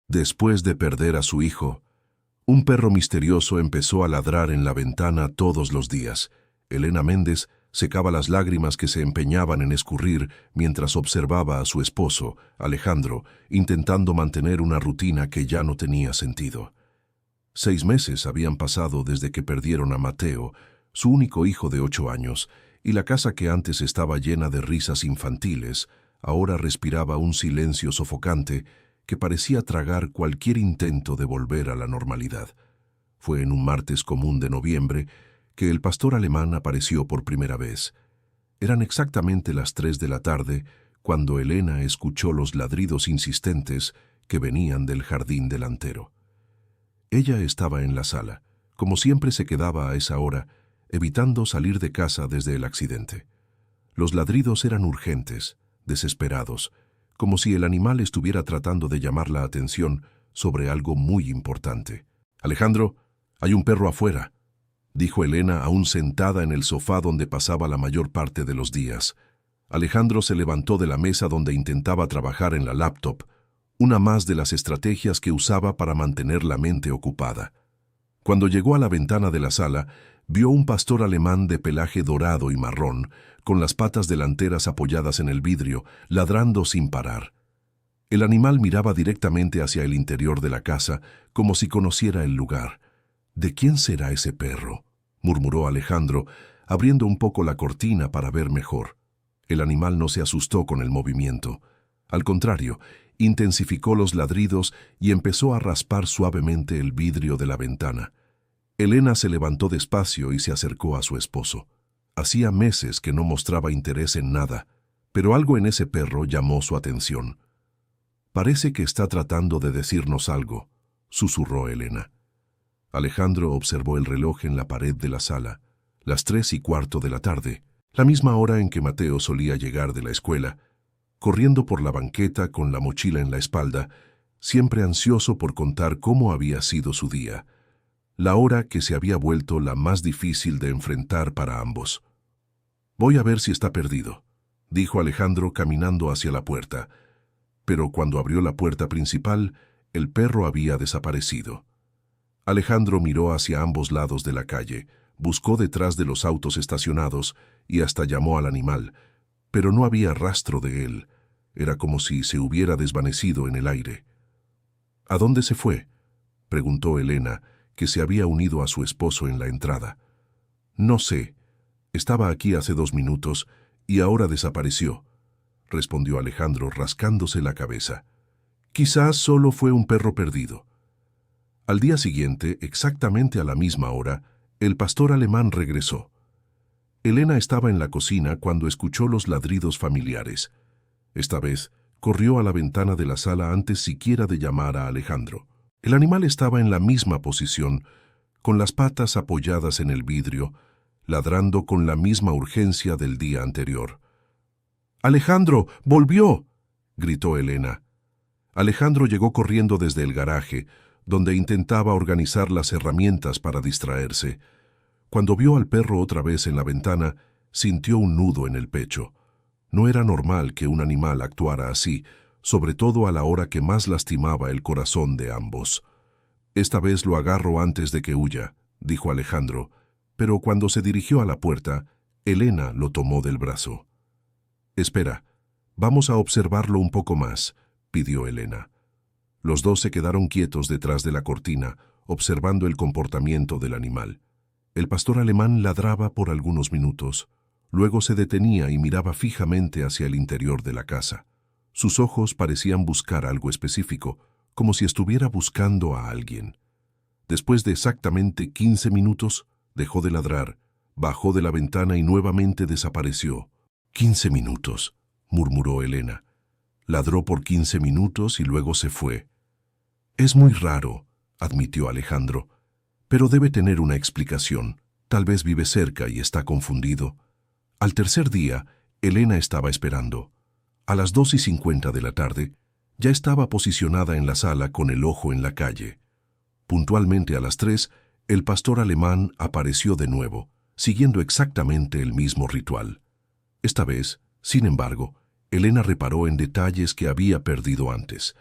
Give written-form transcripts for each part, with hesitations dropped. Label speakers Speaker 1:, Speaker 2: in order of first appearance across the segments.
Speaker 1: Después de perder a su hijo, un perro misterioso empezó a ladrar en la ventana todos los días. Elena Méndez secaba las lágrimas que se empeñaban en escurrir mientras observaba a su esposo, Alejandro, intentando mantener una rutina que ya no tenía sentido. 6 meses habían pasado desde que perdieron a Mateo, su único hijo de 8 años, y la casa que antes estaba llena de risas infantiles, ahora respiraba un silencio sofocante que parecía tragar cualquier intento de volver a la normalidad. Fue en un martes común de noviembre que el pastor alemán apareció por primera vez. Eran exactamente las 3 de la tarde cuando Elena escuchó los ladridos insistentes que venían del jardín delantero. Ella estaba en la sala, como siempre se quedaba a esa hora, evitando salir de casa desde el accidente. Los ladridos eran urgentes, desesperados, como si el animal estuviera tratando de llamar la atención sobre algo muy importante. «Alejandro, hay un perro afuera», dijo Elena aún sentada en el sofá donde pasaba la mayor parte de los días. Alejandro se levantó de la mesa donde intentaba trabajar en la laptop, una más de las estrategias que usaba para mantener la mente ocupada. Cuando llegó a la ventana de la sala, vio un pastor alemán de pelaje dorado y marrón, con las patas delanteras apoyadas en el vidrio, ladrando sin parar. El animal miraba directamente hacia el interior de la casa, como si conociera el lugar. «¿De quién será ese perro?», murmuró Alejandro, abriendo un poco la cortina para ver mejor. El animal no se asustó con el movimiento. Al contrario, intensificó los ladridos y empezó a raspar suavemente el vidrio de la ventana. Elena se levantó despacio y se acercó a su esposo. Hacía meses que no mostraba interés en nada, pero algo en ese perro llamó su atención. «Parece que está tratando de decirnos algo», susurró Elena. Alejandro observó el reloj en la pared de la sala, las 3:15 de la tarde, la misma hora en que Mateo solía llegar de la escuela, corriendo por la banqueta con la mochila en la espalda, siempre ansioso por contar cómo había sido su día, la hora que se había vuelto la más difícil de enfrentar para ambos. «Voy a ver si está perdido», dijo Alejandro caminando hacia la puerta, pero cuando abrió la puerta principal, el perro había desaparecido. Alejandro miró hacia ambos lados de la calle, buscó detrás de los autos estacionados y hasta llamó al animal, pero no había rastro de él. Era como si se hubiera desvanecido en el aire. «¿A dónde se fue?», preguntó Elena, que se había unido a su esposo en la entrada. «No sé. Estaba aquí hace 2 minutos y ahora desapareció», respondió Alejandro rascándose la cabeza. «Quizás solo fue un perro perdido». Al día siguiente, exactamente a la misma hora, el pastor alemán regresó. Elena estaba en la cocina cuando escuchó los ladridos familiares. Esta vez, corrió a la ventana de la sala antes siquiera de llamar a Alejandro. El animal estaba en la misma posición, con las patas apoyadas en el vidrio, ladrando con la misma urgencia del día anterior. «¡Alejandro, volvió!», gritó Elena. Alejandro llegó corriendo desde el garaje, donde intentaba organizar las herramientas para distraerse. Cuando vio al perro otra vez en la ventana, sintió un nudo en el pecho. No era normal que un animal actuara así, sobre todo a la hora que más lastimaba el corazón de ambos. «Esta vez lo agarro antes de que huya», dijo Alejandro, pero cuando se dirigió a la puerta, Elena lo tomó del brazo. «Espera, vamos a observarlo un poco más», pidió Elena. Los dos se quedaron quietos detrás de la cortina, observando el comportamiento del animal. El pastor alemán ladraba por algunos minutos. Luego se detenía y miraba fijamente hacia el interior de la casa. Sus ojos parecían buscar algo específico, como si estuviera buscando a alguien. Después de exactamente 15 minutos, dejó de ladrar, bajó de la ventana y nuevamente desapareció. «15 minutos», murmuró Elena. Ladró por 15 minutos y luego se fue. «Es muy raro», admitió Alejandro, «pero debe tener una explicación. Tal vez vive cerca y está confundido». Al tercer día, Elena estaba esperando. A las 2:50 de la tarde, ya estaba posicionada en la sala con el ojo en la calle. Puntualmente a las 3, el pastor alemán apareció de nuevo, siguiendo exactamente el mismo ritual. Esta vez, sin embargo, Elena reparó en detalles que había perdido antes.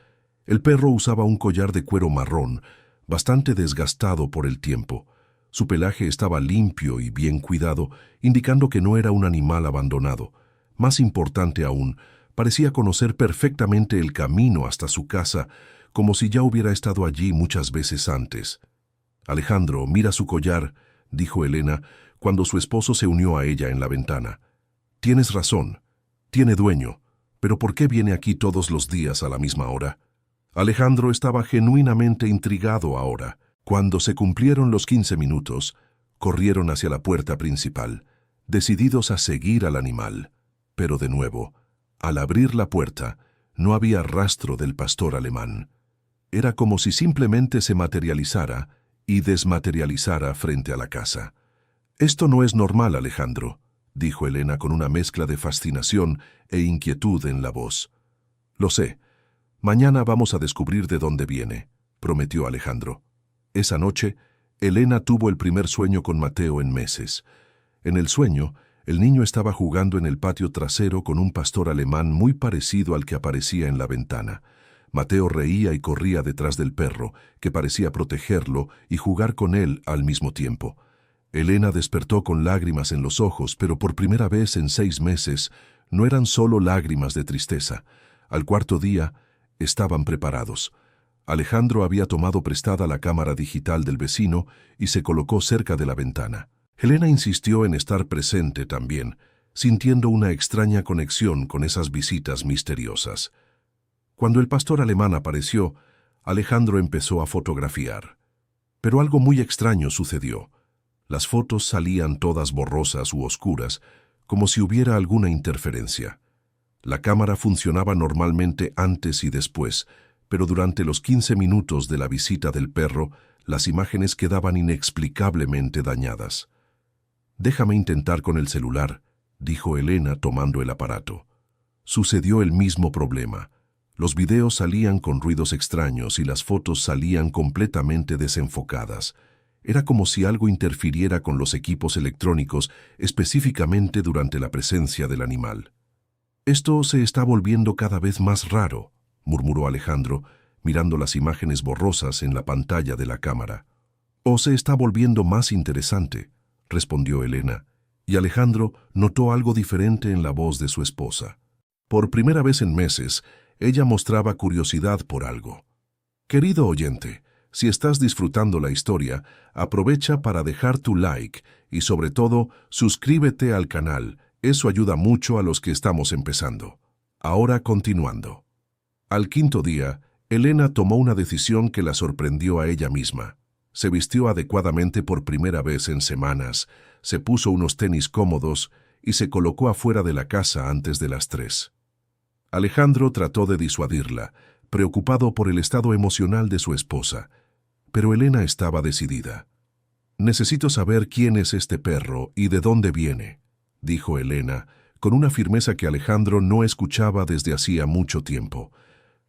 Speaker 1: El perro usaba un collar de cuero marrón, bastante desgastado por el tiempo. Su pelaje estaba limpio y bien cuidado, indicando que no era un animal abandonado. Más importante aún, parecía conocer perfectamente el camino hasta su casa, como si ya hubiera estado allí muchas veces antes. «Alejandro, mira su collar», dijo Elena, cuando su esposo se unió a ella en la ventana. «Tienes razón, tiene dueño, pero ¿por qué viene aquí todos los días a la misma hora?» Alejandro estaba genuinamente intrigado ahora. Cuando se cumplieron los 15 minutos, corrieron hacia la puerta principal, decididos a seguir al animal. Pero de nuevo, al abrir la puerta, no había rastro del pastor alemán. Era como si simplemente se materializara y desmaterializara frente a la casa. «Esto no es normal, Alejandro», dijo Elena con una mezcla de fascinación e inquietud en la voz. «Lo sé. Mañana vamos a descubrir de dónde viene», prometió Alejandro. Esa noche, Elena tuvo el primer sueño con Mateo en meses. En el sueño, el niño estaba jugando en el patio trasero con un pastor alemán muy parecido al que aparecía en la ventana. Mateo reía y corría detrás del perro, que parecía protegerlo y jugar con él al mismo tiempo. Elena despertó con lágrimas en los ojos, pero por primera vez en 6 meses no eran solo lágrimas de tristeza. Al cuarto día, estaban preparados. Alejandro había tomado prestada la cámara digital del vecino y se colocó cerca de la ventana. Elena insistió en estar presente también, sintiendo una extraña conexión con esas visitas misteriosas. Cuando el pastor alemán apareció, Alejandro empezó a fotografiar. Pero algo muy extraño sucedió. Las fotos salían todas borrosas u oscuras, como si hubiera alguna interferencia. La cámara funcionaba normalmente antes y después, pero durante los 15 minutos de la visita del perro, las imágenes quedaban inexplicablemente dañadas. «Déjame intentar con el celular», dijo Elena tomando el aparato. Sucedió el mismo problema. Los videos salían con ruidos extraños y las fotos salían completamente desenfocadas. Era como si algo interfiriera con los equipos electrónicos, específicamente durante la presencia del animal. «Esto se está volviendo cada vez más raro», murmuró Alejandro, mirando las imágenes borrosas en la pantalla de la cámara. «O se está volviendo más interesante», respondió Elena, y Alejandro notó algo diferente en la voz de su esposa. Por primera vez en meses, ella mostraba curiosidad por algo. «Querido oyente, si estás disfrutando la historia, aprovecha para dejar tu like y sobre todo, suscríbete al canal. Eso ayuda mucho a los que estamos empezando. Ahora continuando». Al quinto día, Elena tomó una decisión que la sorprendió a ella misma. Se vistió adecuadamente por primera vez en semanas, se puso unos tenis cómodos y se colocó afuera de la casa antes de las 3. Alejandro trató de disuadirla, preocupado por el estado emocional de su esposa, pero Elena estaba decidida. «Necesito saber quién es este perro y de dónde viene», dijo Elena, con una firmeza que Alejandro no escuchaba desde hacía mucho tiempo.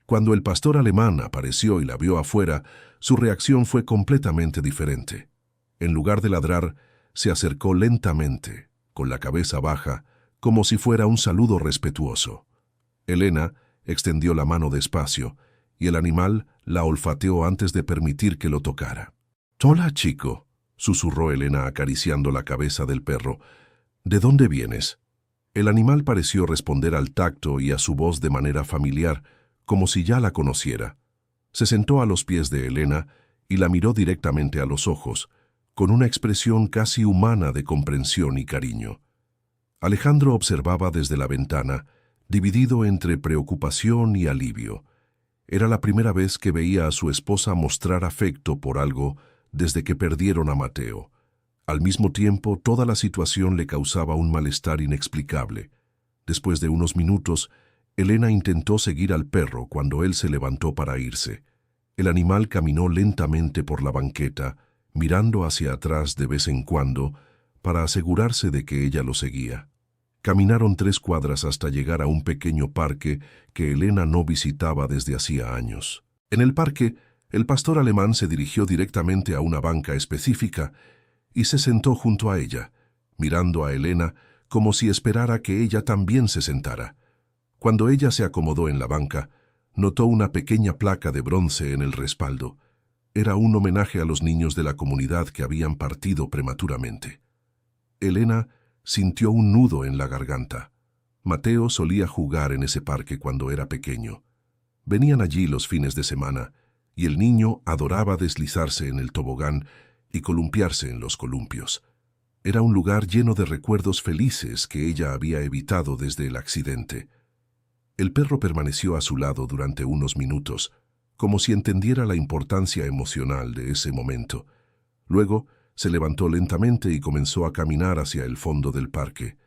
Speaker 1: Cuando el pastor alemán apareció y la vio afuera, su reacción fue completamente diferente. En lugar de ladrar, se acercó lentamente, con la cabeza baja, como si fuera un saludo respetuoso. Elena extendió la mano despacio, y el animal la olfateó antes de permitir que lo tocara. «Hola, chico», susurró Elena acariciando la cabeza del perro. «¿De dónde vienes?» El animal pareció responder al tacto y a su voz de manera familiar, como si ya la conociera. Se sentó a los pies de Elena y la miró directamente a los ojos, con una expresión casi humana de comprensión y cariño. Alejandro observaba desde la ventana, dividido entre preocupación y alivio. Era la primera vez que veía a su esposa mostrar afecto por algo desde que perdieron a Mateo. Al mismo tiempo, toda la situación le causaba un malestar inexplicable. Después de unos minutos, Elena intentó seguir al perro cuando él se levantó para irse. El animal caminó lentamente por la banqueta, mirando hacia atrás de vez en cuando, para asegurarse de que ella lo seguía. Caminaron 3 cuadras hasta llegar a un pequeño parque que Elena no visitaba desde hacía años. En el parque, el pastor alemán se dirigió directamente a una banca específica y se sentó junto a ella, mirando a Elena como si esperara que ella también se sentara. Cuando ella se acomodó en la banca, Notó una pequeña placa de bronce en el respaldo. Era un homenaje a los niños de la comunidad que habían partido prematuramente. Elena sintió un nudo en la garganta. Mateo solía jugar en ese parque cuando era pequeño. Venían allí los fines de semana, y el niño adoraba deslizarse en el tobogán y columpiarse en los columpios. Era un lugar lleno de recuerdos felices que ella había evitado desde el accidente. El perro permaneció a su lado durante unos minutos, como si entendiera la importancia emocional de ese momento. Luego, se levantó lentamente y comenzó a caminar hacia el fondo del parque.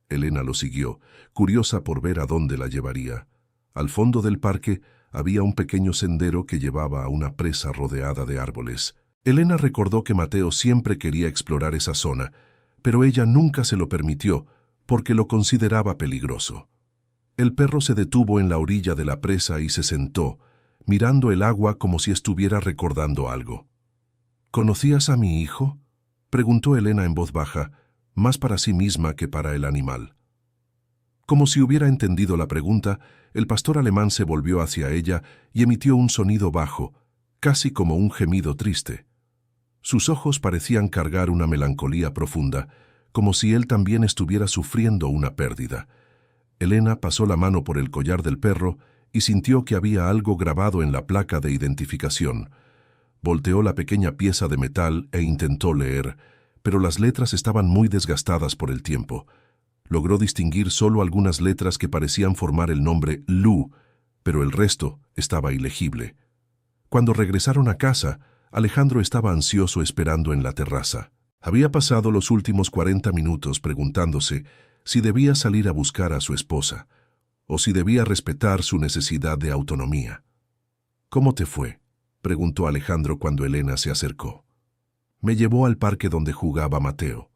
Speaker 1: Elena lo siguió, curiosa por ver a dónde la llevaría. Al fondo del parque había un pequeño sendero que llevaba a una presa rodeada de árboles. Elena recordó que Mateo siempre quería explorar esa zona, pero ella nunca se lo permitió porque lo consideraba peligroso. El perro se detuvo en la orilla de la presa y se sentó, mirando el agua como si estuviera recordando algo. ¿Conocías a mi hijo?, preguntó Elena en voz baja, más para sí misma que para el animal. Como si hubiera entendido la pregunta, el pastor alemán se volvió hacia ella y emitió un sonido bajo, casi como un gemido triste. Sus ojos parecían cargar una melancolía profunda, como si él también estuviera sufriendo una pérdida. Elena pasó la mano por el collar del perro y sintió que había algo grabado en la placa de identificación. Volteó la pequeña pieza de metal e intentó leer, pero las letras estaban muy desgastadas por el tiempo. Logró distinguir solo algunas letras que parecían formar el nombre Lu, pero el resto estaba ilegible. Cuando regresaron a casa, Alejandro estaba ansioso esperando en la terraza. Había pasado los últimos 40 minutos preguntándose si debía salir a buscar a su esposa, o si debía respetar su necesidad de autonomía. «¿Cómo te fue?», preguntó Alejandro cuando Elena se acercó. «Me llevó al parque donde jugaba Mateo»,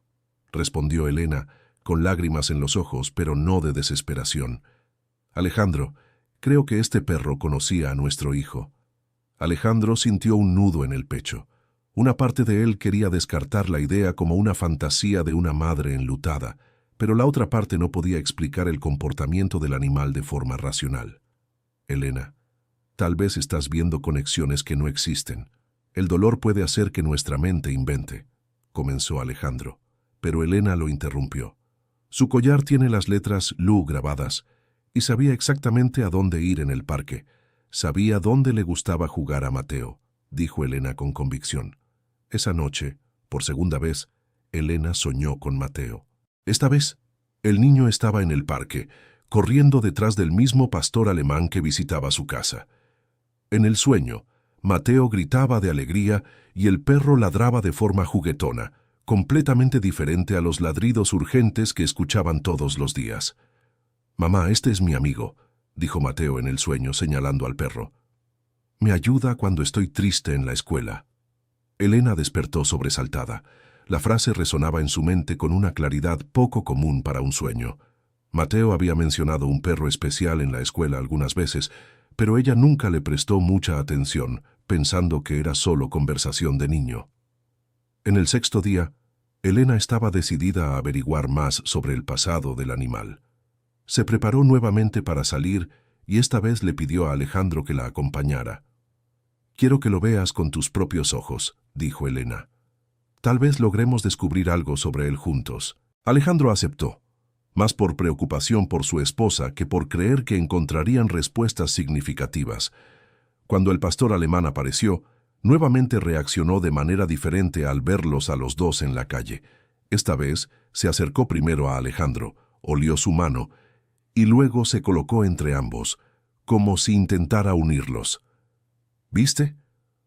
Speaker 1: respondió Elena, con lágrimas en los ojos, pero no de desesperación. «Alejandro, creo que este perro conocía a nuestro hijo». Alejandro sintió un nudo en el pecho. Una parte de él quería descartar la idea como una fantasía de una madre enlutada, pero la otra parte no podía explicar el comportamiento del animal de forma racional. «Elena, tal vez estás viendo conexiones que no existen. El dolor puede hacer que nuestra mente invente», comenzó Alejandro, pero Elena lo interrumpió. Su collar tiene las letras Lu grabadas, y sabía exactamente a dónde ir en el parque. Sabía dónde le gustaba jugar a Mateo, dijo Elena con convicción. Esa noche, por segunda vez, Elena soñó con Mateo. Esta vez, el niño estaba en el parque, corriendo detrás del mismo pastor alemán que visitaba su casa. En el sueño, Mateo gritaba de alegría y el perro ladraba de forma juguetona, completamente diferente a los ladridos urgentes que escuchaban todos los días. «Mamá, este es mi amigo», dijo Mateo en el sueño señalando al perro. «Me ayuda cuando estoy triste en la escuela». Elena despertó sobresaltada. La frase resonaba en su mente con una claridad poco común para un sueño. Mateo había mencionado un perro especial en la escuela algunas veces, pero ella nunca le prestó mucha atención, pensando que era solo conversación de niño. En el sexto día, Elena estaba decidida a averiguar más sobre el pasado del animal. Se preparó nuevamente para salir y esta vez le pidió a Alejandro que la acompañara. «Quiero que lo veas con tus propios ojos», dijo Elena. «Tal vez logremos descubrir algo sobre él juntos». Alejandro aceptó, más por preocupación por su esposa que por creer que encontrarían respuestas significativas. Cuando el pastor alemán apareció, nuevamente reaccionó de manera diferente al verlos a los dos en la calle. Esta vez se acercó primero a Alejandro, olió su mano y luego se colocó entre ambos, como si intentara unirlos. «¿Viste?»,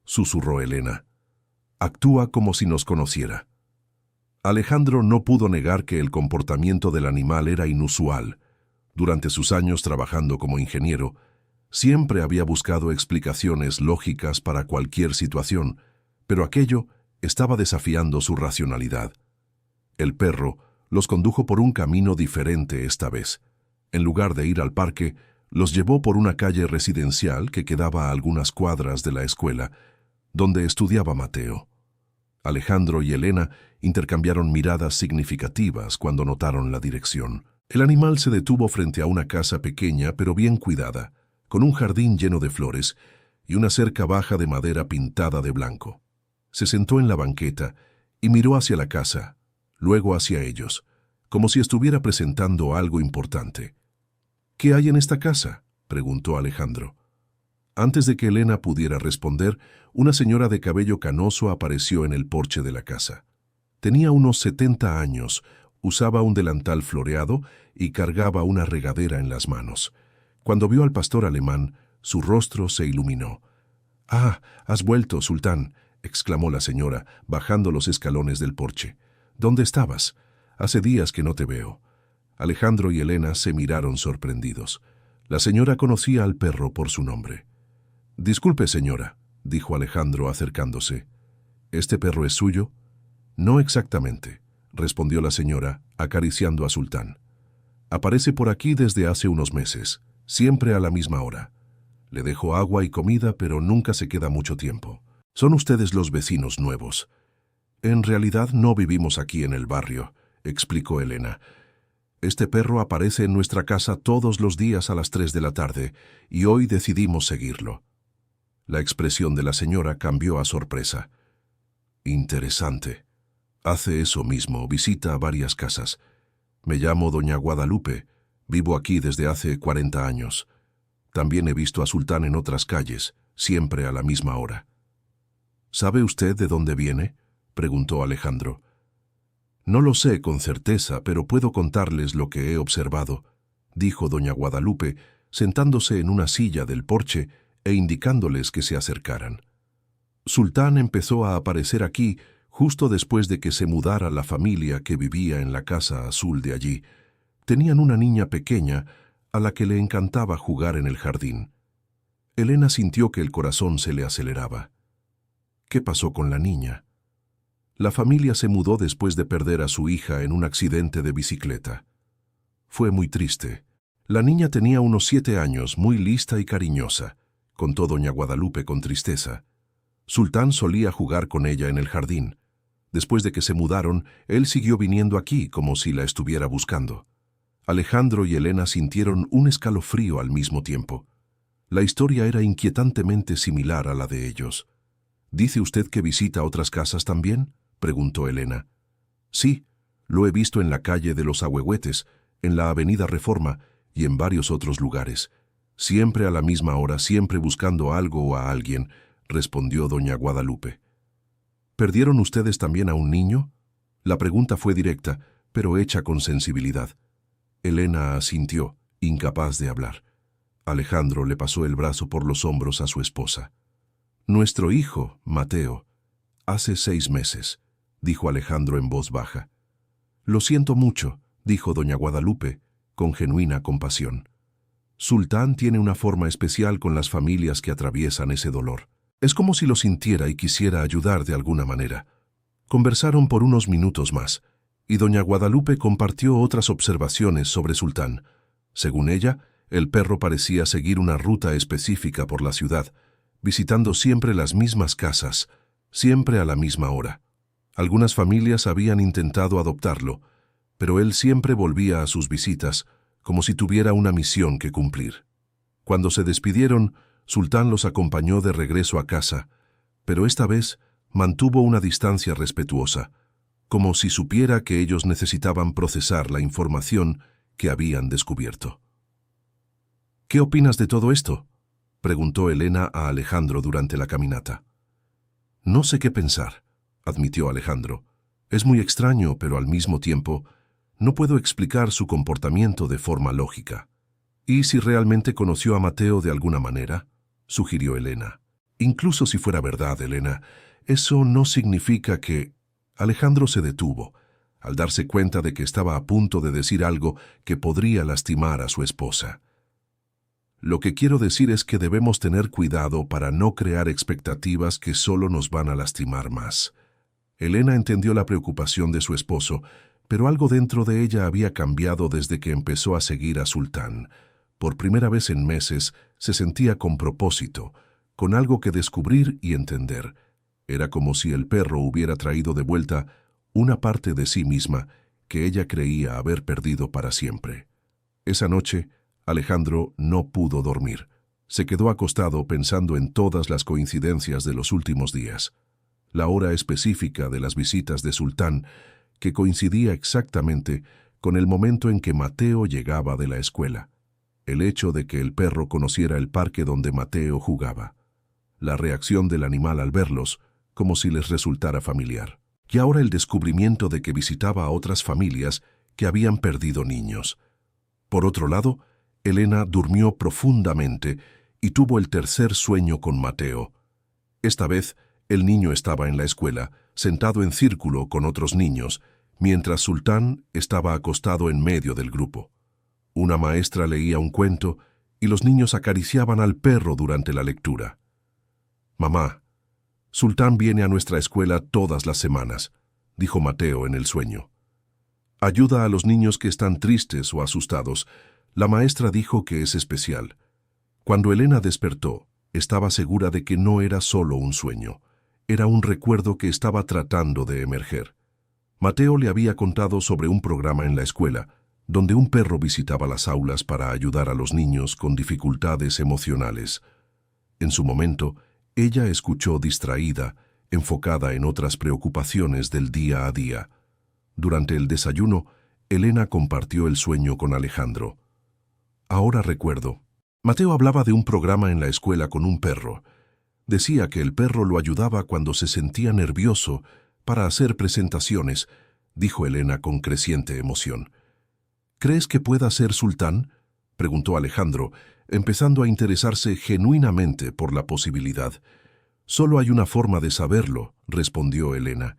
Speaker 1: susurró Elena. «Actúa como si nos conociera». Alejandro no pudo negar que el comportamiento del animal era inusual. Durante sus años trabajando como ingeniero, siempre había buscado explicaciones lógicas para cualquier situación, pero aquello estaba desafiando su racionalidad. El perro los condujo por un camino diferente esta vez. En lugar de ir al parque, los llevó por una calle residencial que quedaba a algunas cuadras de la escuela, donde estudiaba Mateo. Alejandro y Elena intercambiaron miradas significativas cuando notaron la dirección. El animal se detuvo frente a una casa pequeña pero bien cuidada, con un jardín lleno de flores y una cerca baja de madera pintada de blanco. Se sentó en la banqueta y miró hacia la casa, luego hacia ellos, como si estuviera presentando algo importante. «¿Qué hay en esta casa?», preguntó Alejandro. Antes de que Elena pudiera responder, una señora de cabello canoso apareció en el porche de la casa. Tenía unos 70 años, usaba un delantal floreado y cargaba una regadera en las manos. Cuando vio al pastor alemán, su rostro se iluminó. «Ah, has vuelto, sultán», exclamó la señora, bajando los escalones del porche. «¿Dónde estabas? Hace días que no te veo». Alejandro y Elena se miraron sorprendidos. La señora conocía al perro por su nombre. «Disculpe, señora», dijo Alejandro acercándose. «¿Este perro es suyo?». «No exactamente», respondió la señora, acariciando a Sultán. «Aparece por aquí desde hace unos meses, siempre a la misma hora. Le dejo agua y comida, pero nunca se queda mucho tiempo. Son ustedes los vecinos nuevos». «En realidad no vivimos aquí en el barrio», explicó Elena. «Este perro aparece en nuestra casa todos los días a las 3 de la tarde y hoy decidimos seguirlo». La expresión de la señora cambió a sorpresa. «Interesante. Hace eso mismo, visita varias casas. Me llamo doña Guadalupe, vivo aquí desde hace 40 años. También he visto a Sultán en otras calles, siempre a la misma hora». «¿Sabe usted de dónde viene?», preguntó Alejandro. «No lo sé con certeza, pero puedo contarles lo que he observado», dijo doña Guadalupe, sentándose en una silla del porche e indicándoles que se acercaran. Sultán empezó a aparecer aquí justo después de que se mudara la familia que vivía en la casa azul de allí. Tenían una niña pequeña a la que le encantaba jugar en el jardín. Elena sintió que el corazón se le aceleraba. ¿Qué pasó con la niña? La familia se mudó después de perder a su hija en un accidente de bicicleta. Fue muy triste. La niña tenía unos 7 años, muy lista y cariñosa, contó doña Guadalupe con tristeza. Sultán solía jugar con ella en el jardín. Después de que se mudaron, él siguió viniendo aquí como si la estuviera buscando. Alejandro y Elena sintieron un escalofrío al mismo tiempo. La historia era inquietantemente similar a la de ellos. «¿Dice usted que visita otras casas también?», preguntó Elena. «Sí, lo he visto en la calle de los Ahuehuetes, en la avenida Reforma y en varios otros lugares. Siempre a la misma hora, siempre buscando algo o a alguien», respondió doña Guadalupe. «¿Perdieron ustedes también a un niño?». La pregunta fue directa, pero hecha con sensibilidad. Elena asintió, incapaz de hablar. Alejandro le pasó el brazo por los hombros a su esposa. «Nuestro hijo, Mateo, hace 6 meses», dijo Alejandro en voz baja. «Lo siento mucho», dijo doña Guadalupe, con genuina compasión. «Sultán tiene una forma especial con las familias que atraviesan ese dolor. Es como si lo sintiera y quisiera ayudar de alguna manera». Conversaron por unos minutos más, y doña Guadalupe compartió otras observaciones sobre Sultán. Según ella, el perro parecía seguir una ruta específica por la ciudad, visitando siempre las mismas casas, siempre a la misma hora. Algunas familias habían intentado adoptarlo, pero él siempre volvía a sus visitas, como si tuviera una misión que cumplir. Cuando se despidieron, Sultán los acompañó de regreso a casa, pero esta vez mantuvo una distancia respetuosa, como si supiera que ellos necesitaban procesar la información que habían descubierto. «¿Qué opinas de todo esto?», preguntó Elena a Alejandro durante la caminata. «No sé qué pensar», admitió Alejandro. «Es muy extraño, pero al mismo tiempo no puedo explicar su comportamiento de forma lógica». «¿Y si realmente conoció a Mateo de alguna manera?», sugirió Elena. «Incluso si fuera verdad, Elena, eso no significa que...». Alejandro se detuvo, al darse cuenta de que estaba a punto de decir algo que podría lastimar a su esposa. «Lo que quiero decir es que debemos tener cuidado para no crear expectativas que solo nos van a lastimar más». Elena entendió la preocupación de su esposo, pero algo dentro de ella había cambiado desde que empezó a seguir a Sultán. Por primera vez en meses se sentía con propósito, con algo que descubrir y entender. Era como si el perro hubiera traído de vuelta una parte de sí misma que ella creía haber perdido para siempre. Esa noche, Alejandro no pudo dormir. Se quedó acostado pensando en todas las coincidencias de los últimos días. La hora específica de las visitas de Sultán, que coincidía exactamente con el momento en que Mateo llegaba de la escuela. El hecho de que el perro conociera el parque donde Mateo jugaba. La reacción del animal al verlos, como si les resultara familiar. Y ahora el descubrimiento de que visitaba a otras familias que habían perdido niños. Por otro lado, Elena durmió profundamente y tuvo el tercer sueño con Mateo. Esta vez, el niño estaba en la escuela, sentado en círculo con otros niños, mientras Sultán estaba acostado en medio del grupo. Una maestra leía un cuento y los niños acariciaban al perro durante la lectura. «Mamá, Sultán viene a nuestra escuela todas las semanas», dijo Mateo en el sueño. «Ayuda a los niños que están tristes o asustados. La maestra dijo que es especial». Cuando Elena despertó, estaba segura de que no era solo un sueño. Era un recuerdo que estaba tratando de emerger. Mateo le había contado sobre un programa en la escuela, donde un perro visitaba las aulas para ayudar a los niños con dificultades emocionales. En su momento, ella escuchó distraída, enfocada en otras preocupaciones del día a día. Durante el desayuno, Elena compartió el sueño con Alejandro. «Ahora recuerdo. Mateo hablaba de un programa en la escuela con un perro. Decía que el perro lo ayudaba cuando se sentía nervioso para hacer presentaciones», dijo Elena con creciente emoción. «¿Crees que pueda ser Sultán?», preguntó Alejandro, empezando a interesarse genuinamente por la posibilidad. «Solo hay una forma de saberlo», respondió Elena.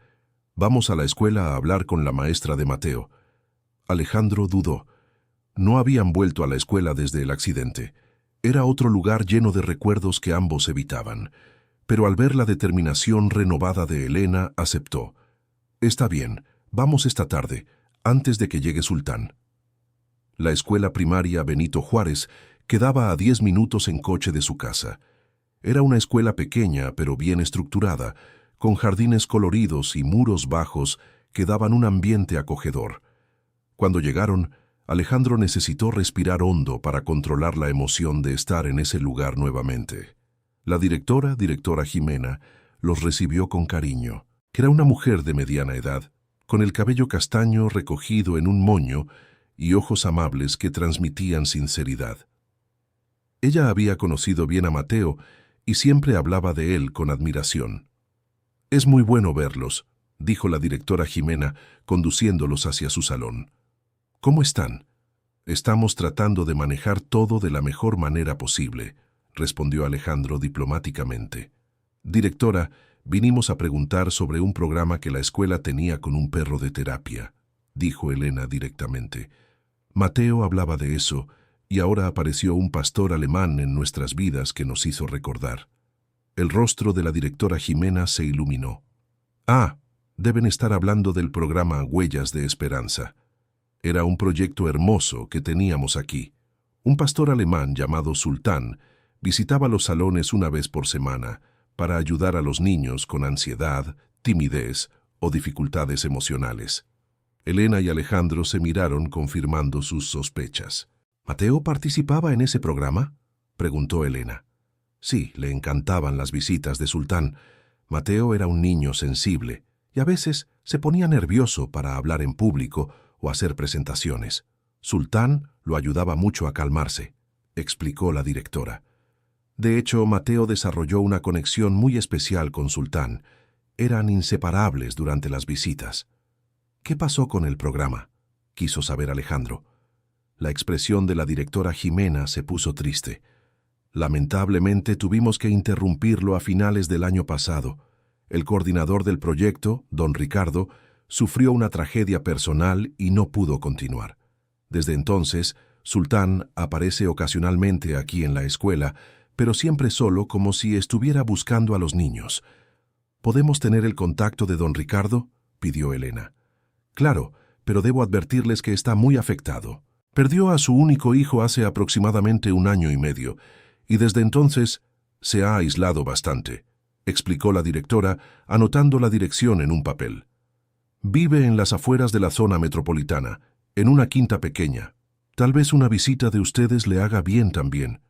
Speaker 1: «Vamos a la escuela a hablar con la maestra de Mateo». Alejandro dudó. No habían vuelto a la escuela desde el accidente. Era otro lugar lleno de recuerdos que ambos evitaban. Pero al ver la determinación renovada de Elena, aceptó. «Está bien, vamos esta tarde, antes de que llegue Sultán». La escuela primaria Benito Juárez quedaba a 10 minutos en coche de su casa. Era una escuela pequeña pero bien estructurada, con jardines coloridos y muros bajos que daban un ambiente acogedor. Cuando llegaron, Alejandro necesitó respirar hondo para controlar la emoción de estar en ese lugar nuevamente. La directora Jimena, los recibió con cariño. Era una mujer de mediana edad, con el cabello castaño recogido en un moño y ojos amables que transmitían sinceridad. Ella había conocido bien a Mateo y siempre hablaba de él con admiración. «Es muy bueno verlos», dijo la directora Jimena, conduciéndolos hacia su salón. «¿Cómo están?» «Estamos tratando de manejar todo de la mejor manera posible», respondió Alejandro diplomáticamente. «Directora, vinimos a preguntar sobre un programa que la escuela tenía con un perro de terapia», dijo Elena directamente. «Mateo hablaba de eso, y ahora apareció un pastor alemán en nuestras vidas que nos hizo recordar». El rostro de la directora Jimena se iluminó. «Ah, deben estar hablando del programa Huellas de Esperanza. Era un proyecto hermoso que teníamos aquí. Un pastor alemán llamado Sultán visitaba los salones una vez por semana para ayudar a los niños con ansiedad, timidez o dificultades emocionales». Elena y Alejandro se miraron confirmando sus sospechas. «¿Mateo participaba en ese programa?», preguntó Elena. Sí, le encantaban las visitas de Sultán. Mateo era un niño sensible y a veces se ponía nervioso para hablar en público o hacer presentaciones. Sultán lo ayudaba mucho a calmarse, explicó la directora. De hecho, Mateo desarrolló una conexión muy especial con Sultán. Eran inseparables durante las visitas. «¿Qué pasó con el programa?», quiso saber Alejandro. La expresión de la directora Jimena se puso triste. «Lamentablemente tuvimos que interrumpirlo a finales del año pasado. El coordinador del proyecto, don Ricardo, sufrió una tragedia personal y no pudo continuar. Desde entonces, Sultán aparece ocasionalmente aquí en la escuela, pero siempre solo como si estuviera buscando a los niños». «¿Podemos tener el contacto de don Ricardo?», pidió Elena. «Claro, pero debo advertirles que está muy afectado. Perdió a su único hijo hace aproximadamente 1 año y medio, y desde entonces se ha aislado bastante», explicó la directora, anotando la dirección en un papel. «Vive en las afueras de la zona metropolitana, en una quinta pequeña. Tal vez una visita de ustedes le haga bien también».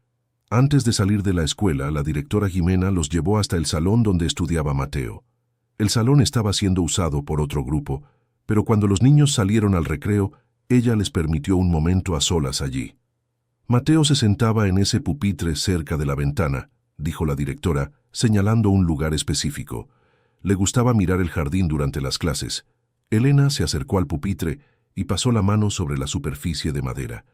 Speaker 1: Antes de salir de la escuela, la directora Jimena los llevó hasta el salón donde estudiaba Mateo. El salón estaba siendo usado por otro grupo, pero cuando los niños salieron al recreo, ella les permitió un momento a solas allí. Mateo se sentaba en ese pupitre cerca de la ventana, dijo la directora, señalando un lugar específico. Le gustaba mirar el jardín durante las clases. Elena se acercó al pupitre y pasó la mano sobre la superficie de madera.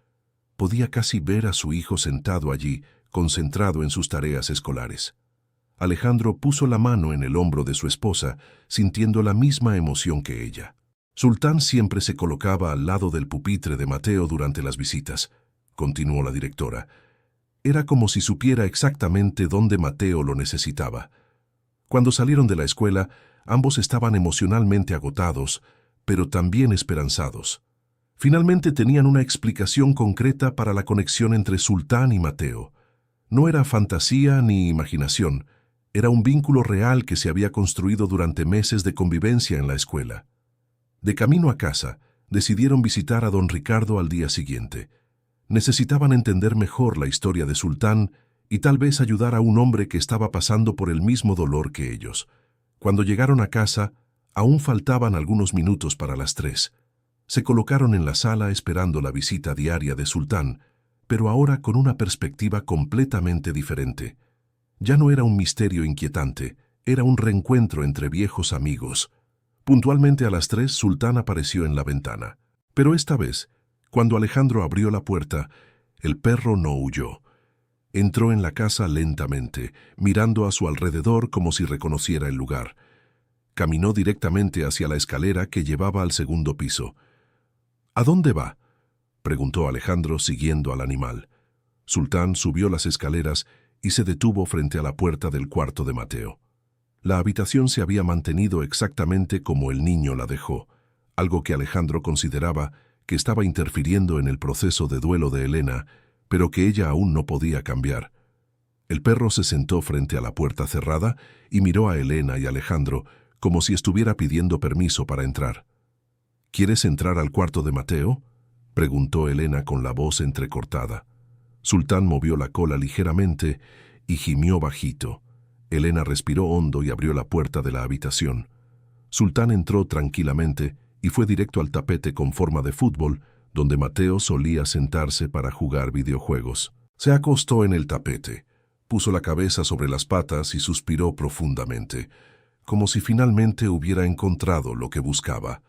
Speaker 1: Podía casi ver a su hijo sentado allí, concentrado en sus tareas escolares. Alejandro puso la mano en el hombro de su esposa, sintiendo la misma emoción que ella. Sultán siempre se colocaba al lado del pupitre de Mateo durante las visitas, continuó la directora. Era como si supiera exactamente dónde Mateo lo necesitaba. Cuando salieron de la escuela, ambos estaban emocionalmente agotados, pero también esperanzados. Finalmente tenían una explicación concreta para la conexión entre Sultán y Mateo. No era fantasía ni imaginación, era un vínculo real que se había construido durante meses de convivencia en la escuela. De camino a casa, decidieron visitar a don Ricardo al día siguiente. Necesitaban entender mejor la historia de Sultán y tal vez ayudar a un hombre que estaba pasando por el mismo dolor que ellos. Cuando llegaron a casa, aún faltaban algunos minutos para las 3. Se colocaron en la sala esperando la visita diaria de Sultán, pero ahora con una perspectiva completamente diferente. Ya no era un misterio inquietante, era un reencuentro entre viejos amigos. Puntualmente a las 3, Sultán apareció en la ventana. Pero esta vez, cuando Alejandro abrió la puerta, el perro no huyó. Entró en la casa lentamente, mirando a su alrededor como si reconociera el lugar. Caminó directamente hacia la escalera que llevaba al segundo piso. ¿A dónde va?, preguntó Alejandro siguiendo al animal. Sultán subió las escaleras y se detuvo frente a la puerta del cuarto de Mateo. La habitación se había mantenido exactamente como el niño la dejó, algo que Alejandro consideraba que estaba interfiriendo en el proceso de duelo de Elena, pero que ella aún no podía cambiar. El perro se sentó frente a la puerta cerrada y miró a Elena y Alejandro como si estuviera pidiendo permiso para entrar. ¿Quieres entrar al cuarto de Mateo?, preguntó Elena con la voz entrecortada. Sultán movió la cola ligeramente y gimió bajito. Elena respiró hondo y abrió la puerta de la habitación. Sultán entró tranquilamente y fue directo al tapete con forma de fútbol, donde Mateo solía sentarse para jugar videojuegos. Se acostó en el tapete, puso la cabeza sobre las patas y suspiró profundamente, como si finalmente hubiera encontrado lo que buscaba.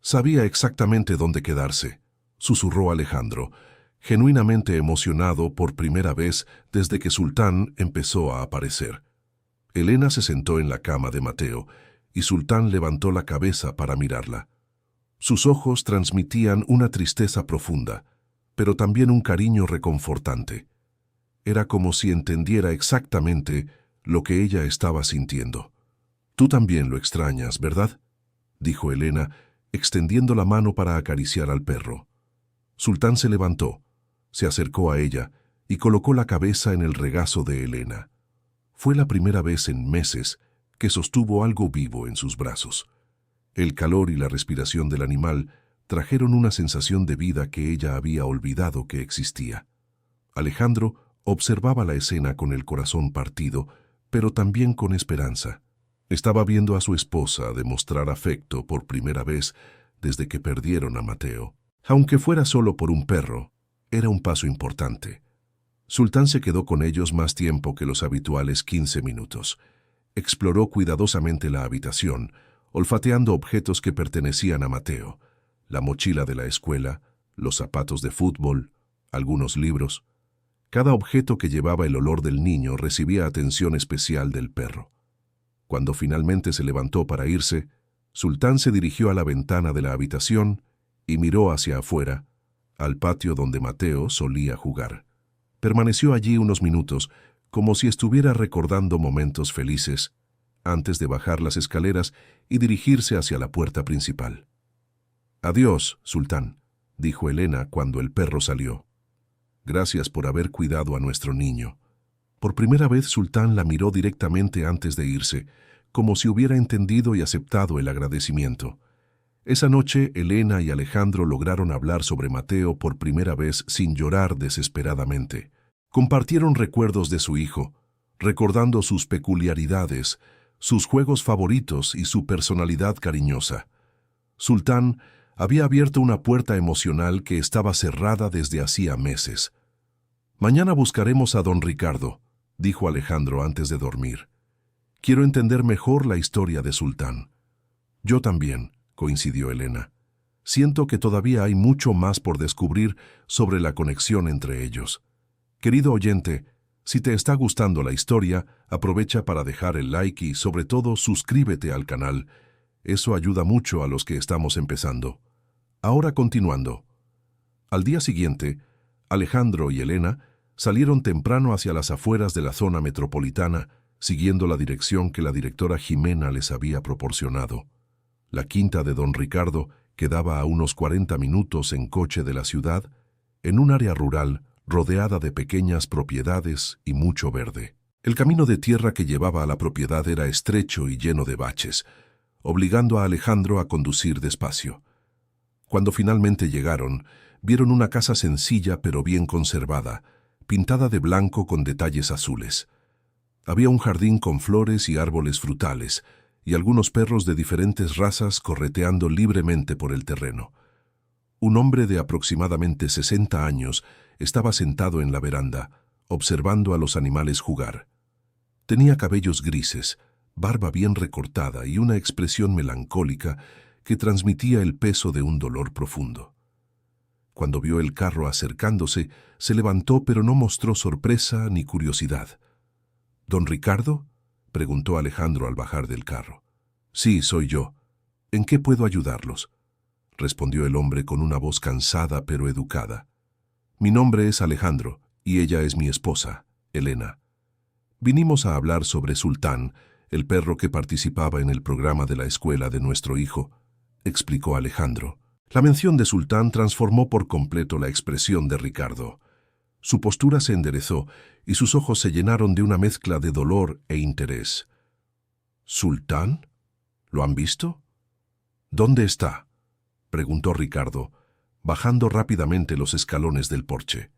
Speaker 1: Sabía exactamente dónde quedarse, susurró Alejandro, genuinamente emocionado por primera vez desde que Sultán empezó a aparecer. Elena se sentó en la cama de Mateo y Sultán levantó la cabeza para mirarla. Sus ojos transmitían una tristeza profunda, pero también un cariño reconfortante. Era como si entendiera exactamente lo que ella estaba sintiendo. «Tú también lo extrañas, ¿verdad?», dijo Elena, extendiendo la mano para acariciar al perro. Sultán se levantó, se acercó a ella y colocó la cabeza en el regazo de Elena. Fue la primera vez en meses que sostuvo algo vivo en sus brazos. El calor y la respiración del animal trajeron una sensación de vida que ella había olvidado que existía. Alejandro observaba la escena con el corazón partido, pero también con esperanza. Estaba viendo a su esposa demostrar afecto por primera vez desde que perdieron a Mateo. Aunque fuera solo por un perro, era un paso importante. Sultán se quedó con ellos más tiempo que los habituales 15 minutos. Exploró cuidadosamente la habitación, olfateando objetos que pertenecían a Mateo: la mochila de la escuela, los zapatos de fútbol, algunos libros. Cada objeto que llevaba el olor del niño recibía atención especial del perro. Cuando finalmente se levantó para irse, Sultán se dirigió a la ventana de la habitación y miró hacia afuera, al patio donde Mateo solía jugar. Permaneció allí unos minutos, como si estuviera recordando momentos felices, antes de bajar las escaleras y dirigirse hacia la puerta principal. «Adiós, Sultán», dijo Elena cuando el perro salió. «Gracias por haber cuidado a nuestro niño». Por primera vez Sultán la miró directamente antes de irse, como si hubiera entendido y aceptado el agradecimiento. Esa noche, Elena y Alejandro lograron hablar sobre Mateo por primera vez sin llorar desesperadamente. Compartieron recuerdos de su hijo, recordando sus peculiaridades, sus juegos favoritos y su personalidad cariñosa. Sultán había abierto una puerta emocional que estaba cerrada desde hacía meses. «Mañana buscaremos a don Ricardo», dijo Alejandro antes de dormir. «Quiero entender mejor la historia de Sultán». «Yo también», coincidió Elena. «Siento que todavía hay mucho más por descubrir sobre la conexión entre ellos». Querido oyente, si te está gustando la historia, aprovecha para dejar el like y, sobre todo, suscríbete al canal. Eso ayuda mucho a los que estamos empezando. Ahora continuando. Al día siguiente, Alejandro y Elena salieron temprano hacia las afueras de la zona metropolitana, siguiendo la dirección que la directora Jimena les había proporcionado. La quinta de don Ricardo quedaba a unos 40 minutos en coche de la ciudad, en un área rural, rodeada de pequeñas propiedades y mucho verde. El camino de tierra que llevaba a la propiedad era estrecho y lleno de baches, obligando a Alejandro a conducir despacio. Cuando finalmente llegaron, vieron una casa sencilla pero bien conservada, pintada de blanco con detalles azules. Había un jardín con flores y árboles frutales, y algunos perros de diferentes razas correteando libremente por el terreno. Un hombre de aproximadamente 60 años estaba sentado en la veranda, observando a los animales jugar. Tenía cabellos grises, barba bien recortada y una expresión melancólica que transmitía el peso de un dolor profundo. Cuando vio el carro acercándose, se levantó pero no mostró sorpresa ni curiosidad. «¿Don Ricardo?», preguntó Alejandro al bajar del carro. «Sí, soy yo. ¿En qué puedo ayudarlos?», respondió el hombre con una voz cansada pero educada. «Mi nombre es Alejandro y ella es mi esposa, Elena. Vinimos a hablar sobre Sultán, el perro que participaba en el programa de la escuela de nuestro hijo», explicó Alejandro. La mención de Sultán transformó por completo la expresión de Ricardo. Su postura se enderezó y sus ojos se llenaron de una mezcla de dolor e interés. «¿Sultán? ¿Lo han visto? ¿Dónde está?», preguntó Ricardo, bajando rápidamente los escalones del porche.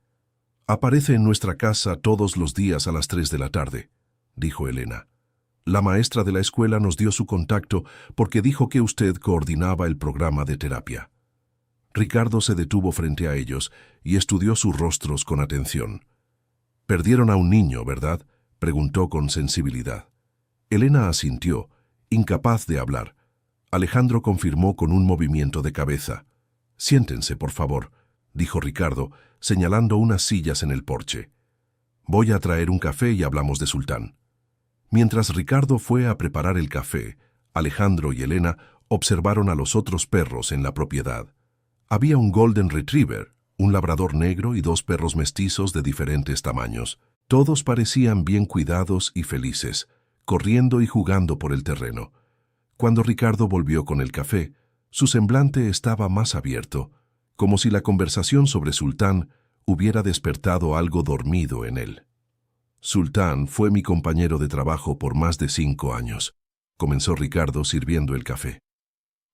Speaker 1: «Aparece en nuestra casa todos los días a las 3 de la tarde», dijo Elena. «La maestra de la escuela nos dio su contacto porque dijo que usted coordinaba el programa de terapia». Ricardo se detuvo frente a ellos y estudió sus rostros con atención. «Perdieron a un niño, ¿verdad?», preguntó con sensibilidad. Elena asintió, incapaz de hablar. Alejandro confirmó con un movimiento de cabeza. «Siéntense, por favor», dijo Ricardo, señalando unas sillas en el porche. «Voy a traer un café y hablamos de Sultán». Mientras Ricardo fue a preparar el café, Alejandro y Elena observaron a los otros perros en la propiedad. Había un Golden Retriever, un labrador negro y 2 perros mestizos de diferentes tamaños. Todos parecían bien cuidados y felices, corriendo y jugando por el terreno. Cuando Ricardo volvió con el café, su semblante estaba más abierto, como si la conversación sobre Sultán hubiera despertado algo dormido en él. «Sultán fue mi compañero de trabajo por más de 5 años», comenzó Ricardo sirviendo el café.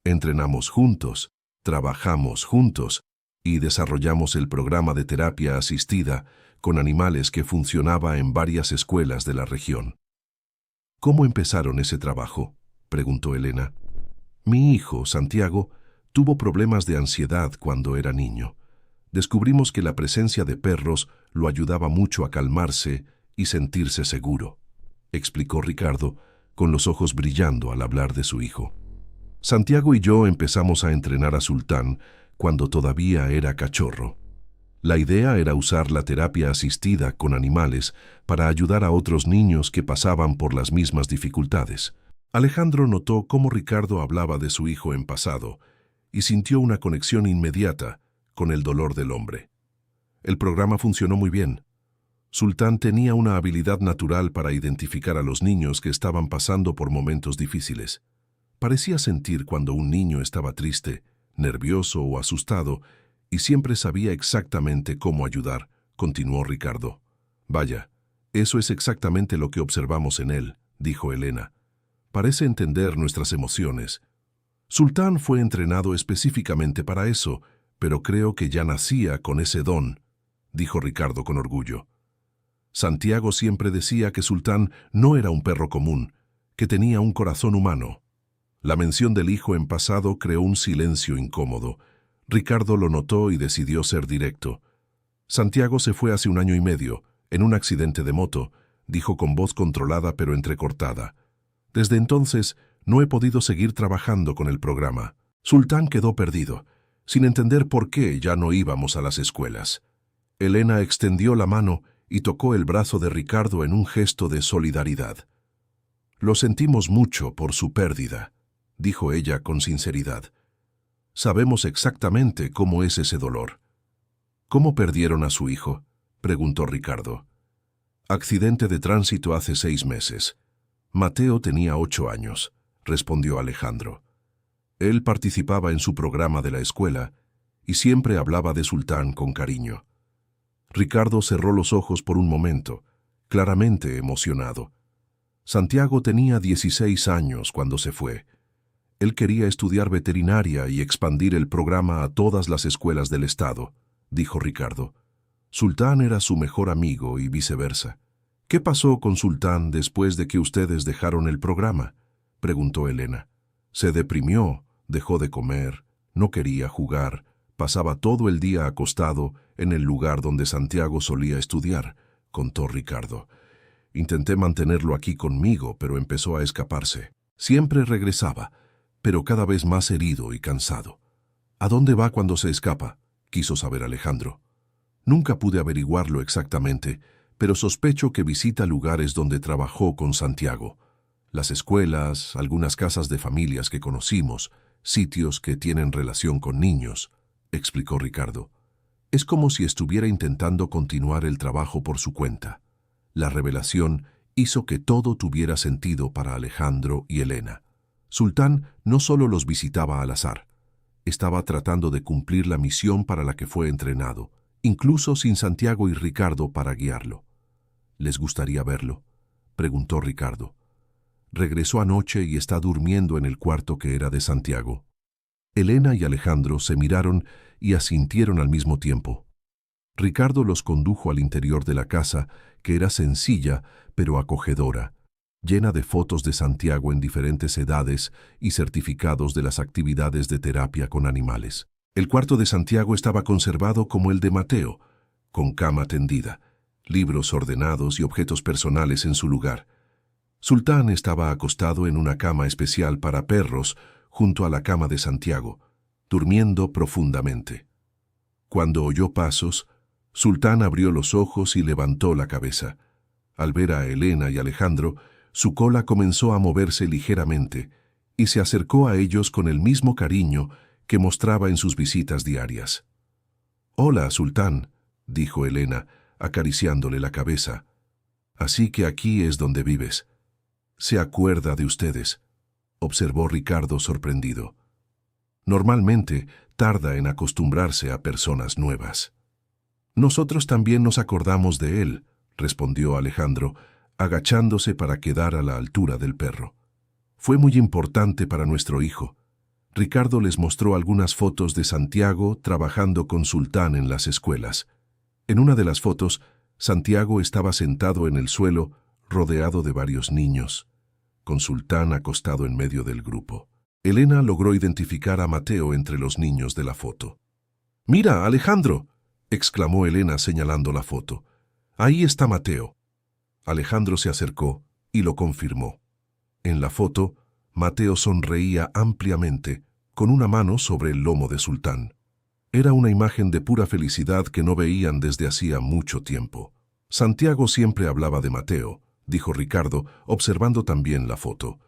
Speaker 1: «Entrenamos juntos, trabajamos juntos y desarrollamos el programa de terapia asistida con animales que funcionaba en varias escuelas de la región». «¿Cómo empezaron ese trabajo?», preguntó Elena. «Mi hijo, Santiago, tuvo problemas de ansiedad cuando era niño. Descubrimos que la presencia de perros lo ayudaba mucho a calmarse y sentirse seguro», explicó Ricardo, con los ojos brillando al hablar de su hijo. «Santiago y yo empezamos a entrenar a Sultán cuando todavía era cachorro. La idea era usar la terapia asistida con animales para ayudar a otros niños que pasaban por las mismas dificultades». Alejandro notó cómo Ricardo hablaba de su hijo en pasado y sintió una conexión inmediata con el dolor del hombre. El programa funcionó muy bien. Sultán tenía una habilidad natural para identificar a los niños que estaban pasando por momentos difíciles. Parecía sentir cuando un niño estaba triste, nervioso o asustado, y siempre sabía exactamente cómo ayudar, continuó Ricardo. «Vaya, eso es exactamente lo que observamos en él», dijo Elena. «Parece entender nuestras emociones. Sultán fue entrenado específicamente para eso, pero creo que ya nacía con ese don», dijo Ricardo con orgullo. Santiago siempre decía que Sultán no era un perro común, que tenía un corazón humano. La mención del hijo en pasado creó un silencio incómodo. Ricardo lo notó y decidió ser directo. Santiago se fue hace 1 año y medio, en un accidente de moto, dijo con voz controlada pero entrecortada. Desde entonces no he podido seguir trabajando con el programa. Sultán quedó perdido, sin entender por qué ya no íbamos a las escuelas. Elena extendió la mano y tocó el brazo de Ricardo en un gesto de solidaridad. Lo sentimos mucho por su pérdida, dijo ella con sinceridad. Sabemos exactamente cómo es ese dolor. ¿Cómo perdieron a su hijo?, preguntó Ricardo. Accidente de tránsito hace 6 meses. Mateo tenía 8 años, respondió Alejandro. Él participaba en su programa de la escuela y siempre hablaba de Sultán con cariño. Ricardo cerró los ojos por un momento, claramente emocionado. Santiago tenía 16 años cuando se fue. Él quería estudiar veterinaria y expandir el programa a todas las escuelas del estado, dijo Ricardo. Sultán era su mejor amigo y viceversa. ¿Qué pasó con Sultán después de que ustedes dejaron el programa?, preguntó Elena. Se deprimió, dejó de comer, no quería jugar, pasaba todo el día acostado en el lugar donde Santiago solía estudiar, contó Ricardo. Intenté mantenerlo aquí conmigo, pero empezó a escaparse. Siempre regresaba, pero cada vez más herido y cansado. ¿A dónde va cuando se escapa?, quiso saber Alejandro. Nunca pude averiguarlo exactamente, pero sospecho que visita lugares donde trabajó con Santiago. Las escuelas, algunas casas de familias que conocimos, sitios que tienen relación con niños, explicó Ricardo. Es como si estuviera intentando continuar el trabajo por su cuenta. La revelación hizo que todo tuviera sentido para Alejandro y Elena. Sultán no solo los visitaba al azar, estaba tratando de cumplir la misión para la que fue entrenado, incluso sin Santiago y Ricardo para guiarlo. ¿Les gustaría verlo?, preguntó Ricardo. Regresó anoche y está durmiendo en el cuarto que era de Santiago. Elena y Alejandro se miraron y asintieron al mismo tiempo. Ricardo los condujo al interior de la casa, que era sencilla pero acogedora, llena de fotos de Santiago en diferentes edades y certificados de las actividades de terapia con animales. El cuarto de Santiago estaba conservado como el de Mateo, con cama tendida, libros ordenados y objetos personales en su lugar. Sultán estaba acostado en una cama especial para perros junto a la cama de Santiago, durmiendo profundamente. Cuando oyó pasos, Sultán abrió los ojos y levantó la cabeza. Al ver a Elena y Alejandro, su cola comenzó a moverse ligeramente y se acercó a ellos con el mismo cariño que mostraba en sus visitas diarias. «Hola, Sultán», dijo Elena, acariciándole la cabeza. «Así que aquí es donde vives. Se acuerda de ustedes», observó Ricardo sorprendido. Normalmente tarda en acostumbrarse a personas nuevas. «Nosotros también nos acordamos de él», respondió Alejandro, agachándose para quedar a la altura del perro. «Fue muy importante para nuestro hijo». Ricardo les mostró algunas fotos de Santiago trabajando con Sultán en las escuelas. En una de las fotos, Santiago estaba sentado en el suelo, rodeado de varios niños, con Sultán acostado en medio del grupo. Elena logró identificar a Mateo entre los niños de la foto. «¡Mira, Alejandro!», exclamó Elena señalando la foto. «Ahí está Mateo». Alejandro se acercó y lo confirmó. En la foto, Mateo sonreía ampliamente, con una mano sobre el lomo de Sultán. Era una imagen de pura felicidad que no veían desde hacía mucho tiempo. Santiago siempre hablaba de Mateo, dijo Ricardo, observando también la foto.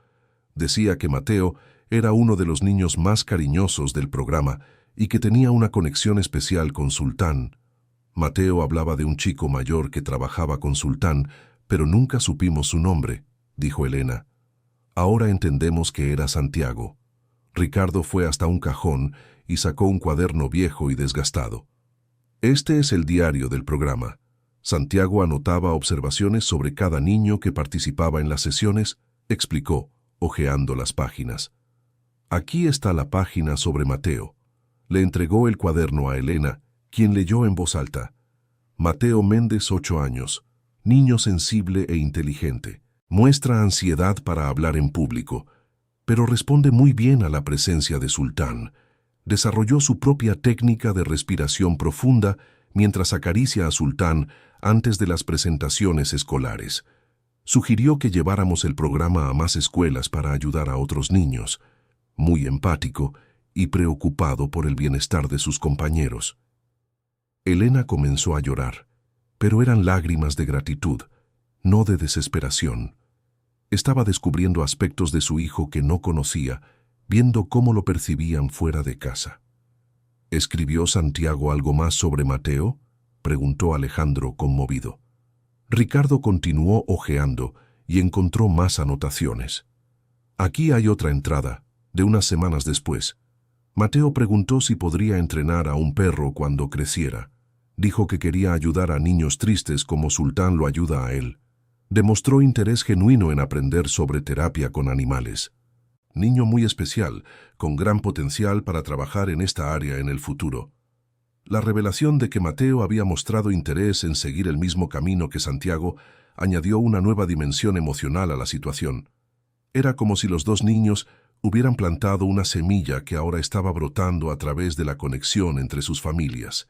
Speaker 1: Decía que Mateo era uno de los niños más cariñosos del programa y que tenía una conexión especial con Sultán. Mateo hablaba de un chico mayor que trabajaba con Sultán, pero nunca supimos su nombre, dijo Elena. Ahora entendemos que era Santiago. Ricardo fue hasta un cajón y sacó un cuaderno viejo y desgastado. Este es el diario del programa. Santiago anotaba observaciones sobre cada niño que participaba en las sesiones, explicó, hojeando las páginas. Aquí está la página sobre Mateo. Le entregó el cuaderno a Elena, quien leyó en voz alta. Mateo Méndez, 8 años. niño sensible e inteligente. Muestra ansiedad para hablar en público, pero responde muy bien a la presencia de Sultán. Desarrolló su propia técnica de respiración profunda mientras acaricia a Sultán antes de las presentaciones escolares. Sugirió que lleváramos el programa a más escuelas para ayudar a otros niños, muy empático y preocupado por el bienestar de sus compañeros. Elena comenzó a llorar, pero eran lágrimas de gratitud, no de desesperación. Estaba descubriendo aspectos de su hijo que no conocía, viendo cómo lo percibían fuera de casa. ¿Escribió Santiago algo más sobre Mateo?, preguntó Alejandro conmovido. Ricardo continuó hojeando y encontró más anotaciones. Aquí hay otra entrada, de unas semanas después. Mateo preguntó si podría entrenar a un perro cuando creciera. Dijo que quería ayudar a niños tristes como Sultán lo ayuda a él. Demostró interés genuino en aprender sobre terapia con animales. Niño muy especial, con gran potencial para trabajar en esta área en el futuro. La revelación de que Mateo había mostrado interés en seguir el mismo camino que Santiago añadió una nueva dimensión emocional a la situación. Era como si los dos niños hubieran plantado una semilla que ahora estaba brotando a través de la conexión entre sus familias.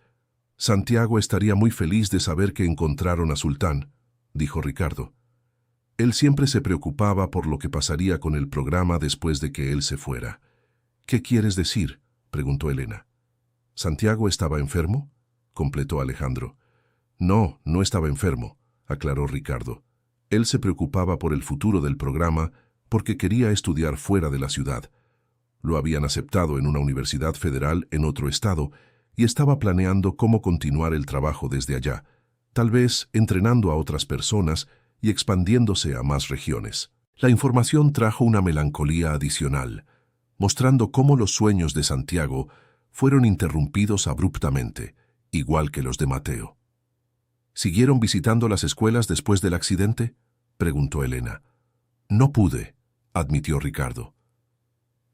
Speaker 1: Santiago estaría muy feliz de saber que encontraron a Sultán, dijo Ricardo. Él siempre se preocupaba por lo que pasaría con el programa después de que él se fuera. ¿Qué quieres decir?, preguntó Elena. ¿Santiago estaba enfermo?, completó Alejandro. No, no estaba enfermo, aclaró Ricardo. Él se preocupaba por el futuro del programa porque quería estudiar fuera de la ciudad. Lo habían aceptado en una universidad federal en otro estado y estaba planeando cómo continuar el trabajo desde allá, tal vez entrenando a otras personas y expandiéndose a más regiones. La información trajo una melancolía adicional, mostrando cómo los sueños de Santiago fueron interrumpidos abruptamente, igual que los de Mateo. ¿Siguieron visitando las escuelas después del accidente?, preguntó Elena. No pude, admitió Ricardo.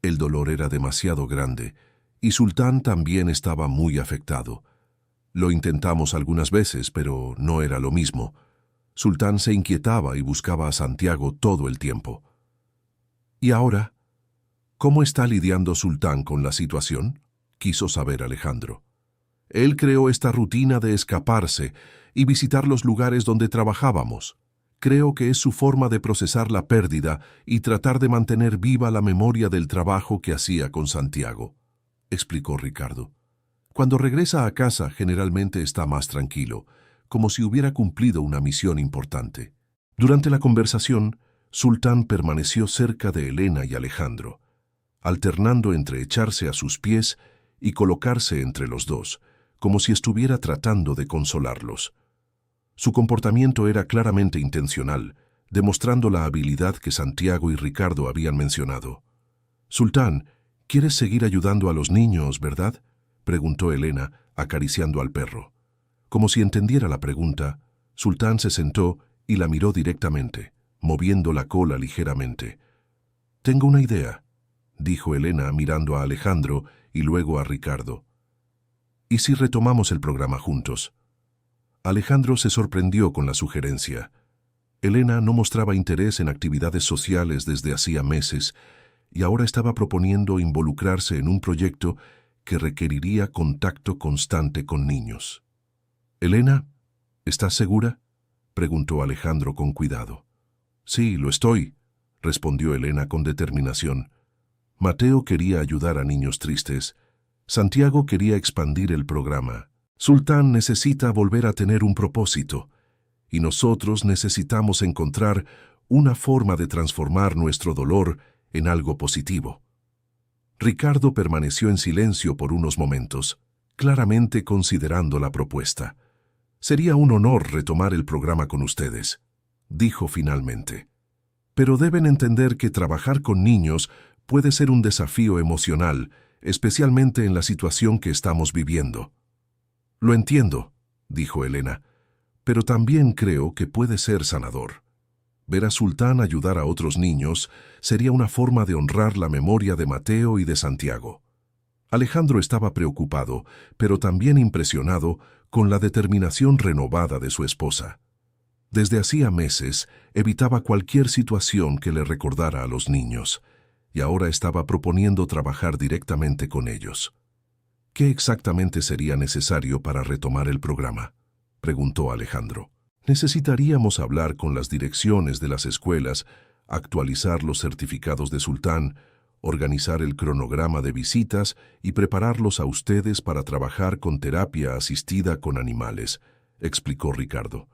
Speaker 1: El dolor era demasiado grande y Sultán también estaba muy afectado. Lo intentamos algunas veces, pero no era lo mismo. Sultán se inquietaba y buscaba a Santiago todo el tiempo. ¿Y ahora? ¿Cómo está lidiando Sultán con la situación?, quiso saber Alejandro. Él creó esta rutina de escaparse y visitar los lugares donde trabajábamos. Creo que es su forma de procesar la pérdida y tratar de mantener viva la memoria del trabajo que hacía con Santiago, explicó Ricardo. Cuando regresa a casa generalmente está más tranquilo, como si hubiera cumplido una misión importante. Durante la conversación, Sultán permaneció cerca de Elena y Alejandro, alternando entre echarse a sus pies y colocarse entre los dos, como si estuviera tratando de consolarlos. Su comportamiento era claramente intencional, demostrando la habilidad que Santiago y Ricardo habían mencionado. «Sultán, ¿quieres seguir ayudando a los niños, verdad?», preguntó Elena, acariciando al perro. Como si entendiera la pregunta, Sultán se sentó y la miró directamente, moviendo la cola ligeramente. «Tengo una idea», dijo Elena mirando a Alejandro y luego a Ricardo. «¿Y si retomamos el programa juntos?». Alejandro se sorprendió con la sugerencia. Elena no mostraba interés en actividades sociales desde hacía meses y ahora estaba proponiendo involucrarse en un proyecto que requeriría contacto constante con niños. «Elena, ¿estás segura?», preguntó Alejandro con cuidado. «Sí, lo estoy», respondió Elena con determinación. Mateo quería ayudar a niños tristes. Santiago quería expandir el programa. Sultán necesita volver a tener un propósito, y nosotros necesitamos encontrar una forma de transformar nuestro dolor en algo positivo. Ricardo permaneció en silencio por unos momentos, claramente considerando la propuesta. «Sería un honor retomar el programa con ustedes», dijo finalmente. «Pero deben entender que trabajar con niños puede ser un desafío emocional, especialmente en la situación que estamos viviendo». «Lo entiendo», dijo Elena, «pero también creo que puede ser sanador. Ver a Sultán ayudar a otros niños sería una forma de honrar la memoria de Mateo y de Santiago». Alejandro estaba preocupado, pero también impresionado con la determinación renovada de su esposa. Desde hacía meses evitaba cualquier situación que le recordara a los niños, y ahora estaba proponiendo trabajar directamente con ellos. ¿Qué exactamente sería necesario para retomar el programa?, preguntó Alejandro. Necesitaríamos hablar con las direcciones de las escuelas, actualizar los certificados de Sultán, organizar el cronograma de visitas y prepararlos a ustedes para trabajar con terapia asistida con animales, explicó Ricardo.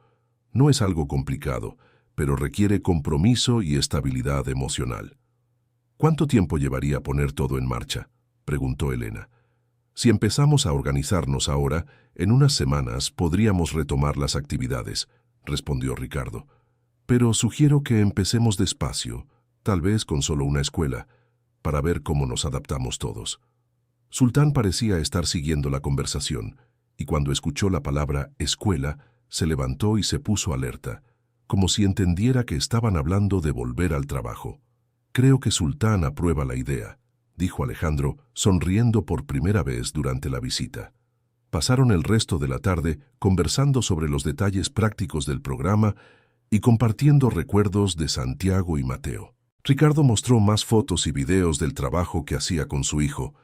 Speaker 1: No es algo complicado, pero requiere compromiso y estabilidad emocional. ¿Cuánto tiempo llevaría poner todo en marcha?, preguntó Elena. Si empezamos a organizarnos ahora, en unas semanas podríamos retomar las actividades, respondió Ricardo. Pero sugiero que empecemos despacio, tal vez con solo una escuela, para ver cómo nos adaptamos todos. Sultán parecía estar siguiendo la conversación, y cuando escuchó la palabra escuela, se levantó y se puso alerta, como si entendiera que estaban hablando de volver al trabajo. Creo que Sultán aprueba la idea, dijo Alejandro, sonriendo por primera vez durante la visita. Pasaron el resto de la tarde conversando sobre los detalles prácticos del programa y compartiendo recuerdos de Santiago y Mateo. Ricardo mostró más fotos y videos del trabajo que hacía con su hijo,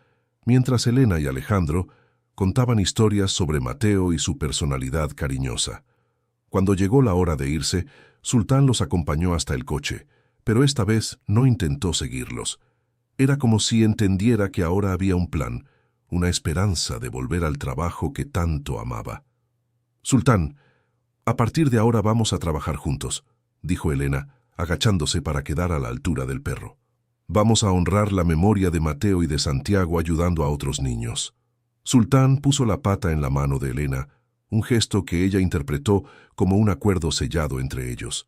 Speaker 1: mientras Elena y Alejandro contaban historias sobre Mateo y su personalidad cariñosa. Cuando llegó la hora de irse, Sultán los acompañó hasta el coche, pero esta vez no intentó seguirlos. Era como si entendiera que ahora había un plan, una esperanza de volver al trabajo que tanto amaba. «Sultán, a partir de ahora vamos a trabajar juntos», dijo Elena, agachándose para quedar a la altura del perro. «Vamos a honrar la memoria de Mateo y de Santiago ayudando a otros niños». Sultán puso la pata en la mano de Elena, un gesto que ella interpretó como un acuerdo sellado entre ellos.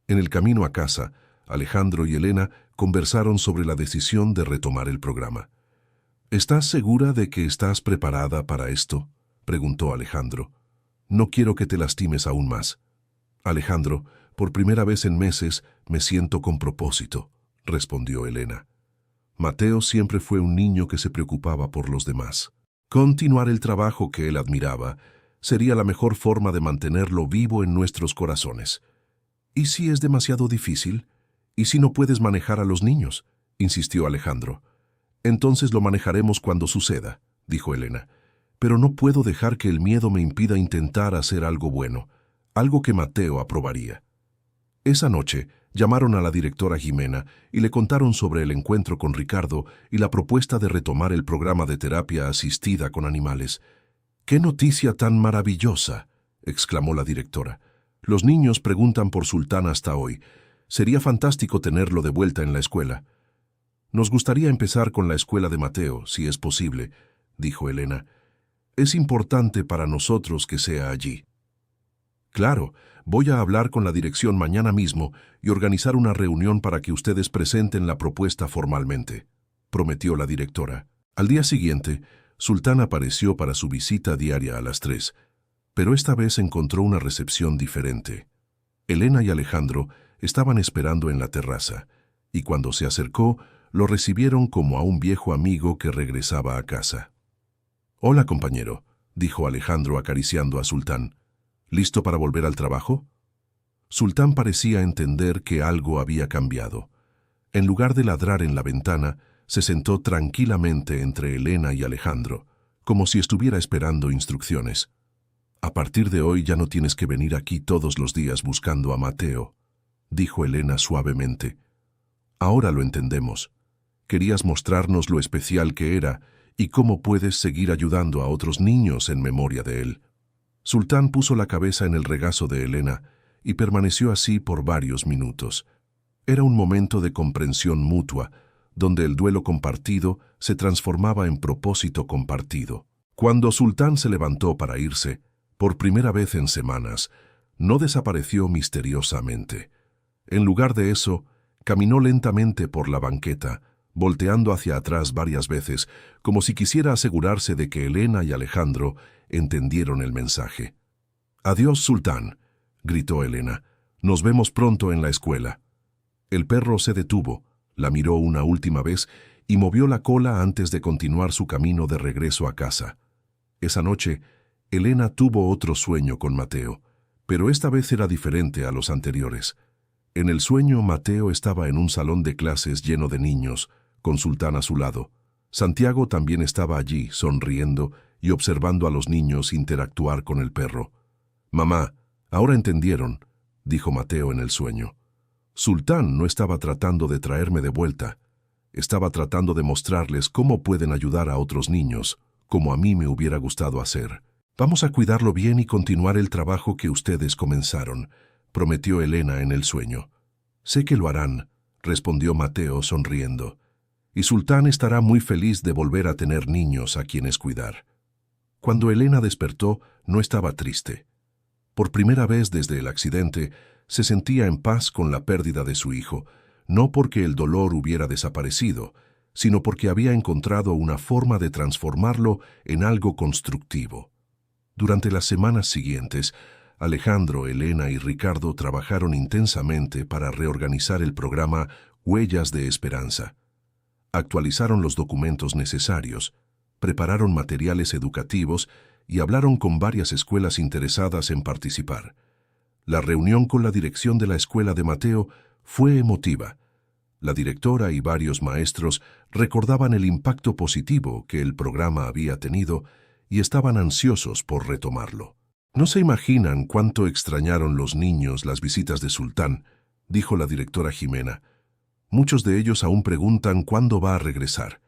Speaker 1: En el camino a casa, Alejandro y Elena conversaron sobre la decisión de retomar el programa. «¿Estás segura de que estás preparada para esto?», preguntó Alejandro. «No quiero que te lastimes aún más». «Alejandro, por primera vez en meses me siento con propósito», respondió Elena. Mateo siempre fue un niño que se preocupaba por los demás. Continuar el trabajo que él admiraba sería la mejor forma de mantenerlo vivo en nuestros corazones. «¿Y si es demasiado difícil? ¿Y si no puedes manejar a los niños?», insistió Alejandro. «Entonces lo manejaremos cuando suceda», dijo Elena. «Pero no puedo dejar que el miedo me impida intentar hacer algo bueno, algo que Mateo aprobaría». Esa noche llamaron a la directora Jimena y le contaron sobre el encuentro con Ricardo y la propuesta de retomar el programa de terapia asistida con animales. «¡Qué noticia tan maravillosa!», exclamó la directora. «Los niños preguntan por Sultán hasta hoy. Sería fantástico tenerlo de vuelta en la escuela». «Nos gustaría empezar con la escuela de Mateo, si es posible», dijo Elena. «Es importante para nosotros que sea allí». «Claro, voy a hablar con la dirección mañana mismo y organizar una reunión para que ustedes presenten la propuesta formalmente», prometió la directora. Al día siguiente, Sultán apareció para su visita diaria a las 3, pero esta vez encontró una recepción diferente. Elena y Alejandro estaban esperando en la terraza, y cuando se acercó, lo recibieron como a un viejo amigo que regresaba a casa. «Hola, compañero», dijo Alejandro acariciando a Sultán. «¿Listo para volver al trabajo?». Sultán parecía entender que algo había cambiado. En lugar de ladrar en la ventana, se sentó tranquilamente entre Elena y Alejandro, como si estuviera esperando instrucciones. «A partir de hoy ya no tienes que venir aquí todos los días buscando a Mateo», dijo Elena suavemente. «Ahora lo entendemos. Querías mostrarnos lo especial que era y cómo puedes seguir ayudando a otros niños en memoria de él». Sultán puso la cabeza en el regazo de Elena y permaneció así por varios minutos. Era un momento de comprensión mutua, donde el duelo compartido se transformaba en propósito compartido. Cuando Sultán se levantó para irse, por primera vez en semanas, no desapareció misteriosamente. En lugar de eso, caminó lentamente por la banqueta, volteando hacia atrás varias veces, como si quisiera asegurarse de que Elena y Alejandro entendieron el mensaje. «Adiós, Sultán», gritó Elena. «Nos vemos pronto en la escuela». El perro se detuvo, la miró una última vez y movió la cola antes de continuar su camino de regreso a casa. Esa noche, Elena tuvo otro sueño con Mateo, Pero esta vez era diferente a los anteriores. En el sueño, Mateo estaba en un salón de clases lleno de niños, con Sultán a su lado. Santiago también estaba allí, sonriendo y observando a los niños interactuar con el perro. «Mamá, ahora entendieron», dijo Mateo en el sueño. «Sultán no estaba tratando de traerme de vuelta. Estaba tratando de mostrarles cómo pueden ayudar a otros niños, como a mí me hubiera gustado hacer. Vamos a cuidarlo bien y continuar el trabajo que ustedes comenzaron», prometió Elena en el sueño. «Sé que lo harán», respondió Mateo sonriendo. «Y Sultán estará muy feliz de volver a tener niños a quienes cuidar». Cuando Elena despertó, no estaba triste. Por primera vez desde el accidente, se sentía en paz con la pérdida de su hijo, no porque el dolor hubiera desaparecido, sino porque había encontrado una forma de transformarlo en algo constructivo. Durante las semanas siguientes, Alejandro, Elena y Ricardo trabajaron intensamente para reorganizar el programa Huellas de Esperanza. Actualizaron los documentos necesarios, prepararon materiales educativos y hablaron con varias escuelas interesadas en participar. La reunión con la dirección de la escuela de Mateo fue emotiva. La directora y varios maestros recordaban el impacto positivo que el programa había tenido y estaban ansiosos por retomarlo. «No se imaginan cuánto extrañaron los niños las visitas de Sultán», dijo la directora Jimena. «Muchos de ellos aún preguntan cuándo va a regresar».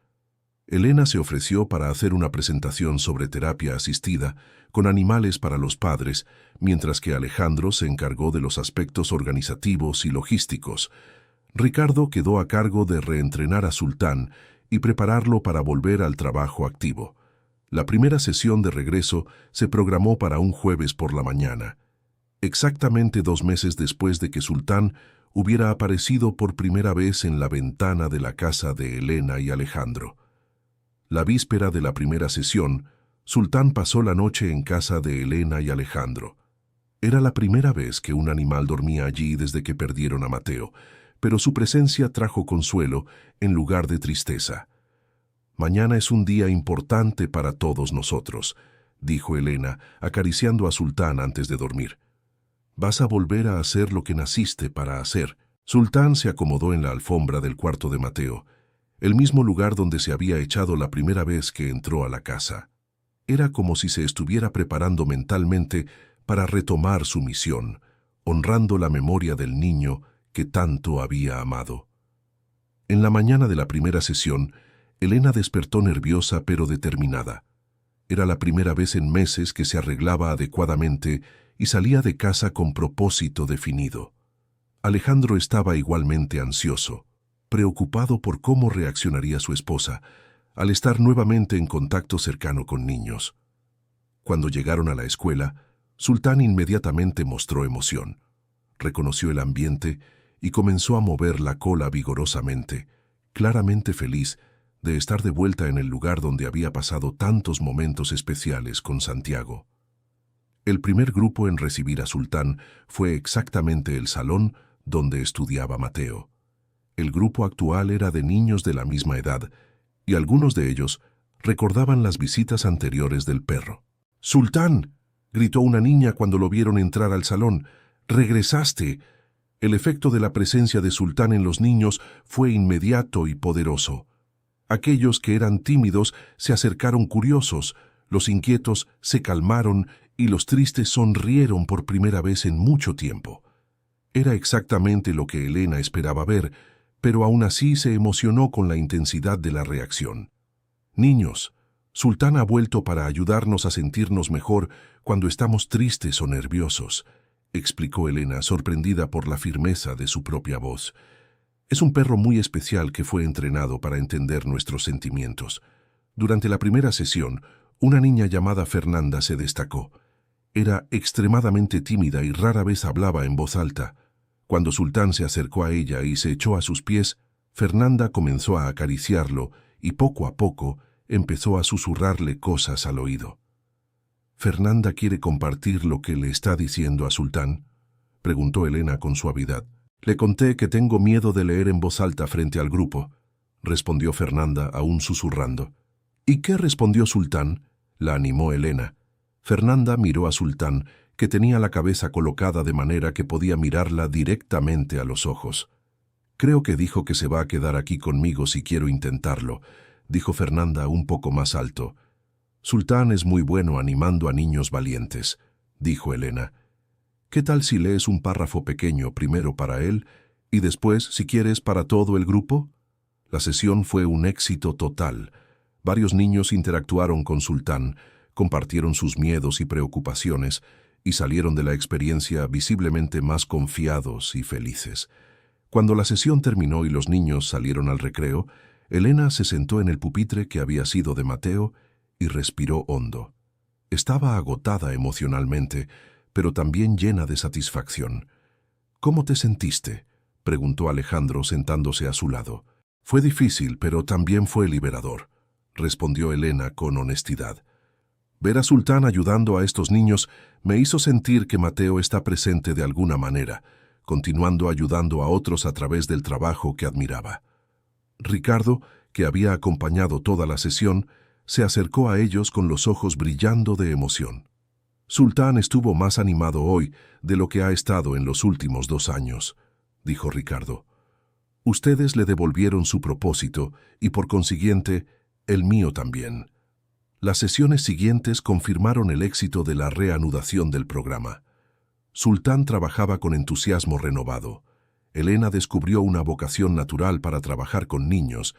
Speaker 1: Elena se ofreció para hacer una presentación sobre terapia asistida con animales para los padres, mientras que Alejandro se encargó de los aspectos organizativos y logísticos. Ricardo quedó a cargo de reentrenar a Sultán y prepararlo para volver al trabajo activo. La primera sesión de regreso se programó para un jueves por la mañana, exactamente 2 meses después de que Sultán hubiera aparecido por primera vez en la ventana de la casa de Elena y Alejandro. La víspera de la primera sesión, Sultán pasó la noche en casa de Elena y Alejandro. Era la primera vez que un animal dormía allí desde que perdieron a Mateo, pero su presencia trajo consuelo en lugar de tristeza. «Mañana es un día importante para todos nosotros», dijo Elena, acariciando a Sultán antes de dormir. «Vas a volver a hacer lo que naciste para hacer». Sultán se acomodó en la alfombra del cuarto de Mateo, el mismo lugar donde se había echado la primera vez que entró a la casa. Era como si se estuviera preparando mentalmente para retomar su misión, honrando la memoria del niño que tanto había amado. En la mañana de la primera sesión, Elena despertó nerviosa pero determinada. Era la primera vez en meses que se arreglaba adecuadamente y salía de casa con propósito definido. Alejandro estaba igualmente ansioso, preocupado por cómo reaccionaría su esposa al estar nuevamente en contacto cercano con niños. Cuando llegaron a la escuela, Sultán inmediatamente mostró emoción. Reconoció el ambiente y comenzó a mover la cola vigorosamente, claramente feliz de estar de vuelta en el lugar donde había pasado tantos momentos especiales con Santiago. El primer grupo en recibir a Sultán fue exactamente el salón donde estudiaba Mateo. El grupo actual era de niños de la misma edad, y algunos de ellos recordaban las visitas anteriores del perro. «¡Sultán!», gritó una niña cuando lo vieron entrar al salón. «¡Regresaste!». El efecto de la presencia de Sultán en los niños fue inmediato y poderoso. Aquellos que eran tímidos se acercaron curiosos, los inquietos se calmaron y los tristes sonrieron por primera vez en mucho tiempo. Era exactamente lo que Elena esperaba ver, pero aún así se emocionó con la intensidad de la reacción. «Niños, Sultán ha vuelto para ayudarnos a sentirnos mejor cuando estamos tristes o nerviosos», explicó Elena, sorprendida por la firmeza de su propia voz. «Es un perro muy especial que fue entrenado para entender nuestros sentimientos». Durante la primera sesión, una niña llamada Fernanda se destacó. Era extremadamente tímida y rara vez hablaba en voz alta. Cuando Sultán se acercó a ella y se echó a sus pies, Fernanda comenzó a acariciarlo y poco a poco empezó a susurrarle cosas al oído. «¿Fernanda quiere compartir lo que le está diciendo a Sultán?», preguntó Elena con suavidad. «Le conté que tengo miedo de leer en voz alta frente al grupo», respondió Fernanda aún susurrando. «¿Y qué respondió Sultán?», la animó Elena. Fernanda miró a Sultán, que tenía la cabeza colocada de manera que podía mirarla directamente a los ojos. «Creo que dijo que se va a quedar aquí conmigo si quiero intentarlo», dijo Fernanda un poco más alto. «Sultán es muy bueno animando a niños valientes», dijo Elena. «¿Qué tal si lees un párrafo pequeño primero para él y después, si quieres, para todo el grupo?» La sesión fue un éxito total. Varios niños interactuaron con Sultán, compartieron sus miedos y preocupaciones y salieron de la experiencia visiblemente más confiados y felices. Cuando la sesión terminó y los niños salieron al recreo, Elena se sentó en el pupitre que había sido de Mateo y respiró hondo. Estaba agotada emocionalmente, pero también llena de satisfacción. «¿Cómo te sentiste?», preguntó Alejandro sentándose a su lado. «Fue difícil, pero también fue liberador», respondió Elena con honestidad. «Ver a Sultán ayudando a estos niños me hizo sentir que Mateo está presente de alguna manera, continuando ayudando a otros a través del trabajo que admiraba». Ricardo, que había acompañado toda la sesión, se acercó a ellos con los ojos brillando de emoción. «Sultán estuvo más animado hoy de lo que ha estado en los últimos 2 años», dijo Ricardo. «Ustedes le devolvieron su propósito y, por consiguiente, el mío también». Las sesiones siguientes confirmaron el éxito de la reanudación del programa. Sultán trabajaba con entusiasmo renovado. Elena descubrió una vocación natural para trabajar con niños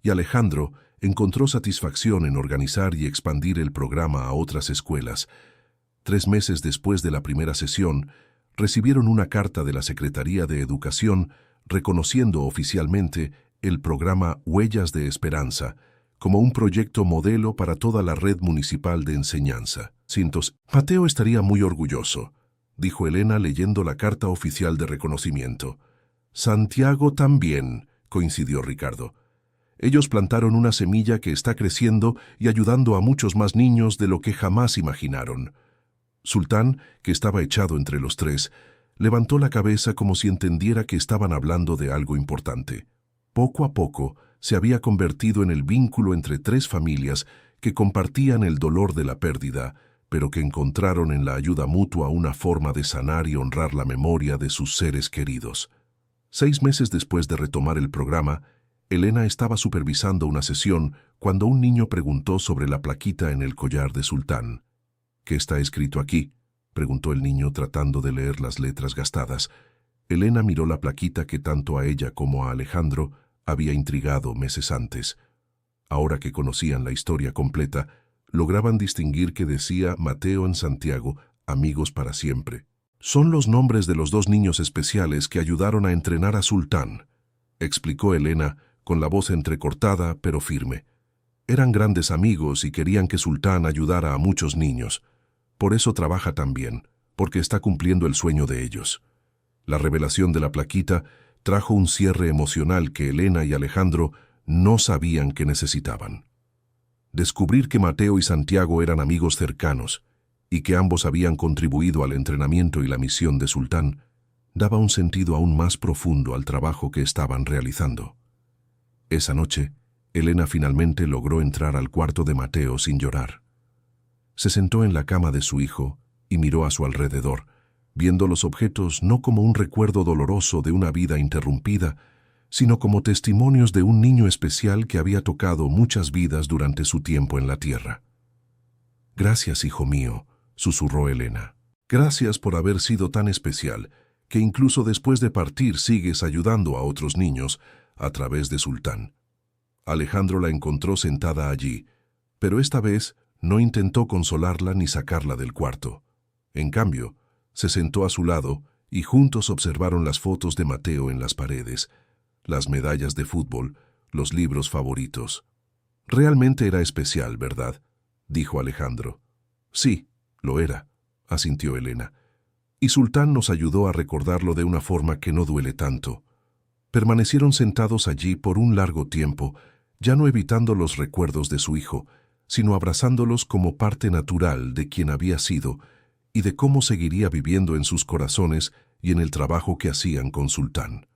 Speaker 1: y Alejandro encontró satisfacción en organizar y expandir el programa a otras escuelas. 3 meses después de la primera sesión, recibieron una carta de la Secretaría de Educación reconociendo oficialmente el programa Huellas de Esperanza como un proyecto modelo para toda la red municipal de enseñanza. «Mateo estaría muy orgulloso», dijo Elena leyendo la carta oficial de reconocimiento. «Santiago también», coincidió Ricardo. «Ellos plantaron una semilla que está creciendo y ayudando a muchos más niños de lo que jamás imaginaron». Sultán, que estaba echado entre los 3, levantó la cabeza como si entendiera que estaban hablando de algo importante. Poco a poco se había convertido en el vínculo entre 3 familias que compartían el dolor de la pérdida, pero que encontraron en la ayuda mutua una forma de sanar y honrar la memoria de sus seres queridos. 6 meses después de retomar el programa, Elena estaba supervisando una sesión cuando un niño preguntó sobre la plaquita en el collar de Sultán. «¿Qué está escrito aquí?», preguntó el niño tratando de leer las letras gastadas. Elena miró la plaquita que tanto a ella como a Alejandro había intrigado meses antes. Ahora que conocían la historia completa, lograban distinguir que decía Mateo en Santiago, amigos para siempre. «Son los nombres de los 2 niños especiales que ayudaron a entrenar a Sultán», explicó Elena con la voz entrecortada pero firme. «Eran grandes amigos y querían que Sultán ayudara a muchos niños. Por eso trabaja tan bien, porque está cumpliendo el sueño de ellos». La revelación de la plaquita trajo un cierre emocional que Elena y Alejandro no sabían que necesitaban. Descubrir que Mateo y Santiago eran amigos cercanos y que ambos habían contribuido al entrenamiento y la misión de Sultán daba un sentido aún más profundo al trabajo que estaban realizando. Esa noche, Elena finalmente logró entrar al cuarto de Mateo sin llorar. Se sentó en la cama de su hijo y miró a su alrededor, viendo los objetos no como un recuerdo doloroso de una vida interrumpida, sino como testimonios de un niño especial que había tocado muchas vidas durante su tiempo en la tierra. «Gracias, hijo mío», susurró Elena. «Gracias por haber sido tan especial, que incluso después de partir sigues ayudando a otros niños a través de Sultán». Alejandro la encontró sentada allí, pero esta vez no intentó consolarla ni sacarla del cuarto. En cambio, se sentó a su lado y juntos observaron las fotos de Mateo en las paredes, las medallas de fútbol, los libros favoritos. «Realmente era especial, ¿verdad?», dijo Alejandro. «Sí, lo era», asintió Elena. «Y Sultán nos ayudó a recordarlo de una forma que no duele tanto». Permanecieron sentados allí por un largo tiempo, ya no evitando los recuerdos de su hijo, sino abrazándolos como parte natural de quien había sido y de cómo seguiría viviendo en sus corazones y en el trabajo que hacían con Sultán.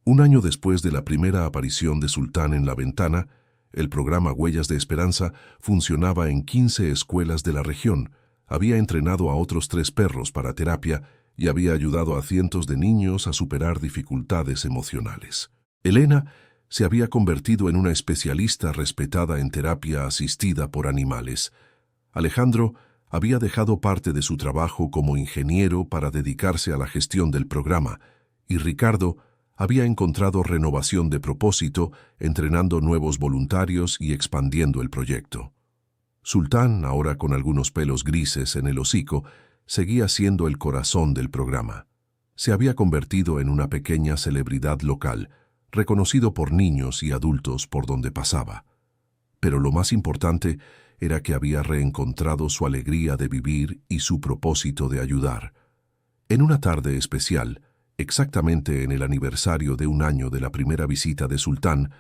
Speaker 1: 1 año después de la primera aparición de Sultán en la ventana, el programa Huellas de Esperanza funcionaba en 15 escuelas de la región, había entrenado a otros 3 perros para terapia y había ayudado a cientos de niños a superar dificultades emocionales. Elena se había convertido en una especialista respetada en terapia asistida por animales. Alejandro había dejado parte de su trabajo como ingeniero para dedicarse a la gestión del programa, y Ricardo había encontrado renovación de propósito, entrenando nuevos voluntarios y expandiendo el proyecto. Sultán, ahora con algunos pelos grises en el hocico, seguía siendo el corazón del programa. Se había convertido en una pequeña celebridad local, reconocido por niños y adultos por donde pasaba. Pero lo más importante era que había reencontrado su alegría de vivir y su propósito de ayudar. En una tarde especial, exactamente en el aniversario de 1 año de la primera visita de Sultán,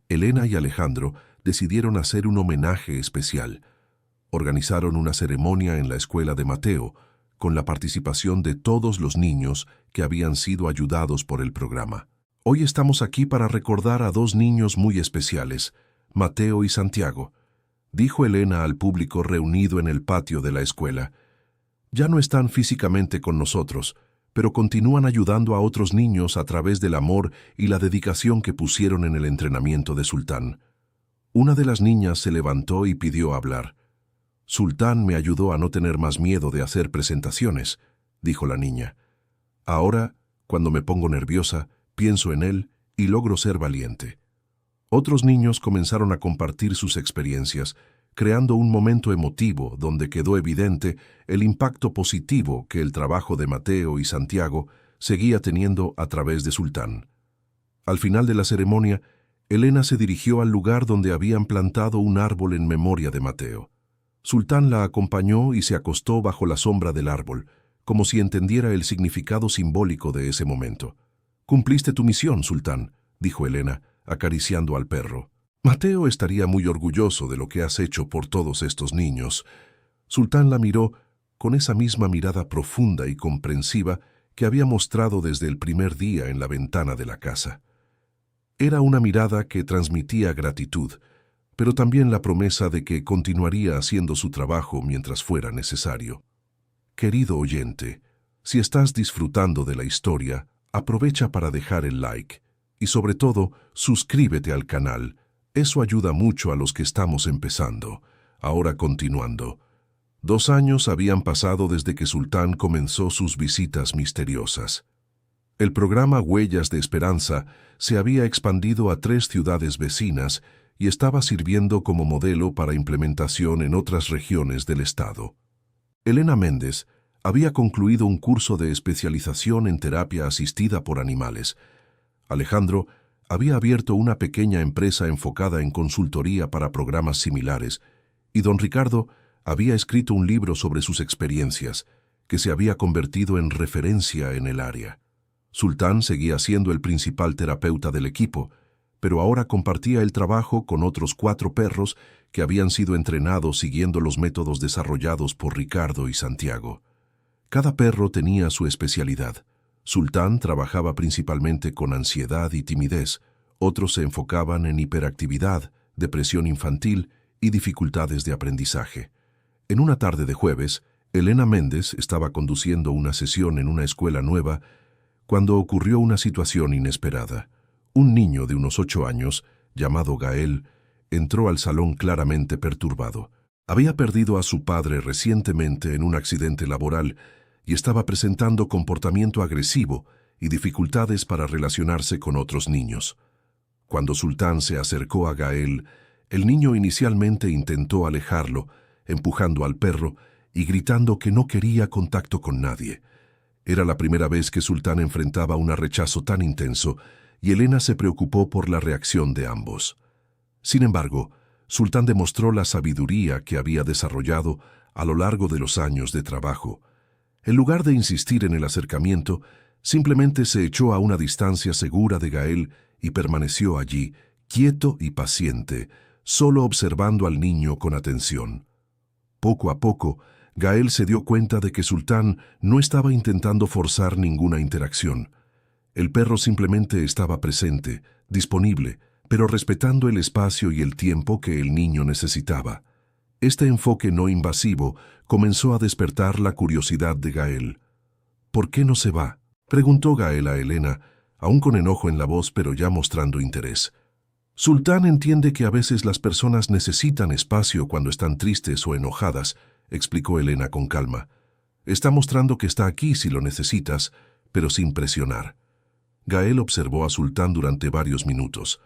Speaker 1: Elena y Alejandro decidieron hacer un homenaje especial. Organizaron una ceremonia en la escuela de Mateo, con la participación de todos los niños que habían sido ayudados por el programa. Hoy estamos aquí para recordar a 2 niños muy especiales, Mateo y Santiago, dijo Elena al público reunido en el patio de la escuela. Ya no están físicamente con nosotros, pero continúan ayudando a otros niños a través del amor y la dedicación que pusieron en el entrenamiento de Sultán. Una de las niñas se levantó y pidió hablar. Sultán me ayudó a no tener más miedo de hacer presentaciones, dijo la niña. Ahora, cuando me pongo nerviosa, pienso en él y logro ser valiente. Otros niños comenzaron a compartir sus experiencias, creando un momento emotivo donde quedó evidente el impacto positivo que el trabajo de Mateo y Santiago seguía teniendo a través de Sultán. Al final de la ceremonia, Elena se dirigió al lugar donde habían plantado un árbol en memoria de Mateo. Sultán la acompañó y se acostó bajo la sombra del árbol, como si entendiera el significado simbólico de ese momento. «Cumpliste tu misión, Sultán», dijo Elena, acariciando al perro. «Mateo estaría muy orgulloso de lo que has hecho por todos estos niños». Sultán la miró con esa misma mirada profunda y comprensiva que había mostrado desde el primer día en la ventana de la casa. Era una mirada que transmitía gratitud, pero también la promesa de que continuaría haciendo su trabajo mientras fuera necesario. Querido oyente, si estás disfrutando de la historia, aprovecha para dejar el like y sobre todo, suscríbete al canal. Eso ayuda mucho a los que estamos empezando. Ahora continuando. 2 años habían pasado desde que Sultán comenzó sus visitas misteriosas. El programa Huellas de Esperanza se había expandido a 3 ciudades vecinas y estaba sirviendo como modelo para implementación en otras regiones del estado. Elena Méndez había concluido un curso de especialización en terapia asistida por animales. Alejandro había abierto una pequeña empresa enfocada en consultoría para programas similares, y don Ricardo había escrito un libro sobre sus experiencias, que se había convertido en referencia en el área. Sultán seguía siendo el principal terapeuta del equipo, pero ahora compartía el trabajo con otros 4 perros que habían sido entrenados siguiendo los métodos desarrollados por Ricardo y Santiago. Cada perro tenía su especialidad. Sultán trabajaba principalmente con ansiedad y timidez, otros se enfocaban en hiperactividad, depresión infantil y dificultades de aprendizaje. En una tarde de jueves, Elena Méndez estaba conduciendo una sesión en una escuela nueva cuando ocurrió una situación inesperada. Un niño de unos 8 años, llamado Gael, entró al salón claramente perturbado. Había perdido a su padre recientemente en un accidente laboral y estaba presentando comportamiento agresivo y dificultades para relacionarse con otros niños. Cuando Sultán se acercó a Gael, el niño inicialmente intentó alejarlo, empujando al perro y gritando que no quería contacto con nadie. Era la primera vez que Sultán enfrentaba un rechazo tan intenso y Elena se preocupó por la reacción de ambos. Sin embargo, Sultán demostró la sabiduría que había desarrollado a lo largo de los años de trabajo. En lugar de insistir en el acercamiento, simplemente se echó a una distancia segura de Gael y permaneció allí, quieto y paciente, solo observando al niño con atención. Poco a poco, Gael se dio cuenta de que Sultán no estaba intentando forzar ninguna interacción. El perro simplemente estaba presente, disponible, pero respetando el espacio y el tiempo que el niño necesitaba. Este enfoque no invasivo comenzó a despertar la curiosidad de Gael. «¿Por qué no se va?», preguntó Gael a Elena, aún con enojo en la voz pero ya mostrando interés. «Sultán entiende que a veces las personas necesitan espacio cuando están tristes o enojadas», explicó Elena con calma. «Está mostrando que está aquí si lo necesitas, pero sin presionar». Gael observó a Sultán durante varios minutos.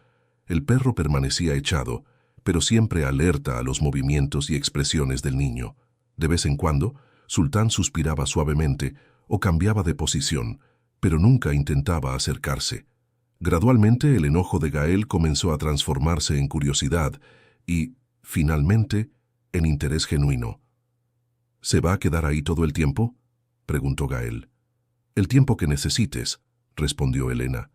Speaker 1: El perro permanecía echado, pero siempre alerta a los movimientos y expresiones del niño. De vez en cuando, Sultán suspiraba suavemente o cambiaba de posición, pero nunca intentaba acercarse. Gradualmente el enojo de Gael comenzó a transformarse en curiosidad y, finalmente, en interés genuino. «¿Se va a quedar ahí todo el tiempo?», preguntó Gael. «El tiempo que necesites», respondió Elena.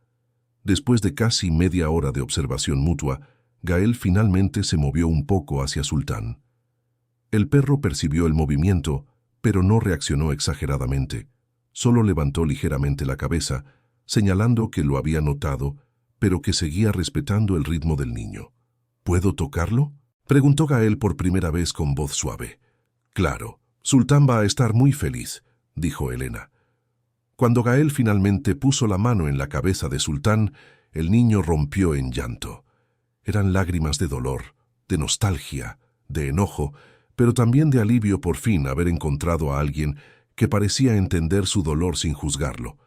Speaker 1: Después de casi media hora de observación mutua, Gael finalmente se movió un poco hacia Sultán. El perro percibió el movimiento, pero no reaccionó exageradamente. Solo levantó ligeramente la cabeza, señalando que lo había notado, pero que seguía respetando el ritmo del niño. «¿Puedo tocarlo?», preguntó Gael por primera vez con voz suave. «Claro, Sultán va a estar muy feliz», dijo Elena. Cuando Gael finalmente puso la mano en la cabeza de Sultán, el niño rompió en llanto. Eran lágrimas de dolor, de nostalgia, de enojo, pero también de alivio por fin haber encontrado a alguien que parecía entender su dolor sin juzgarlo.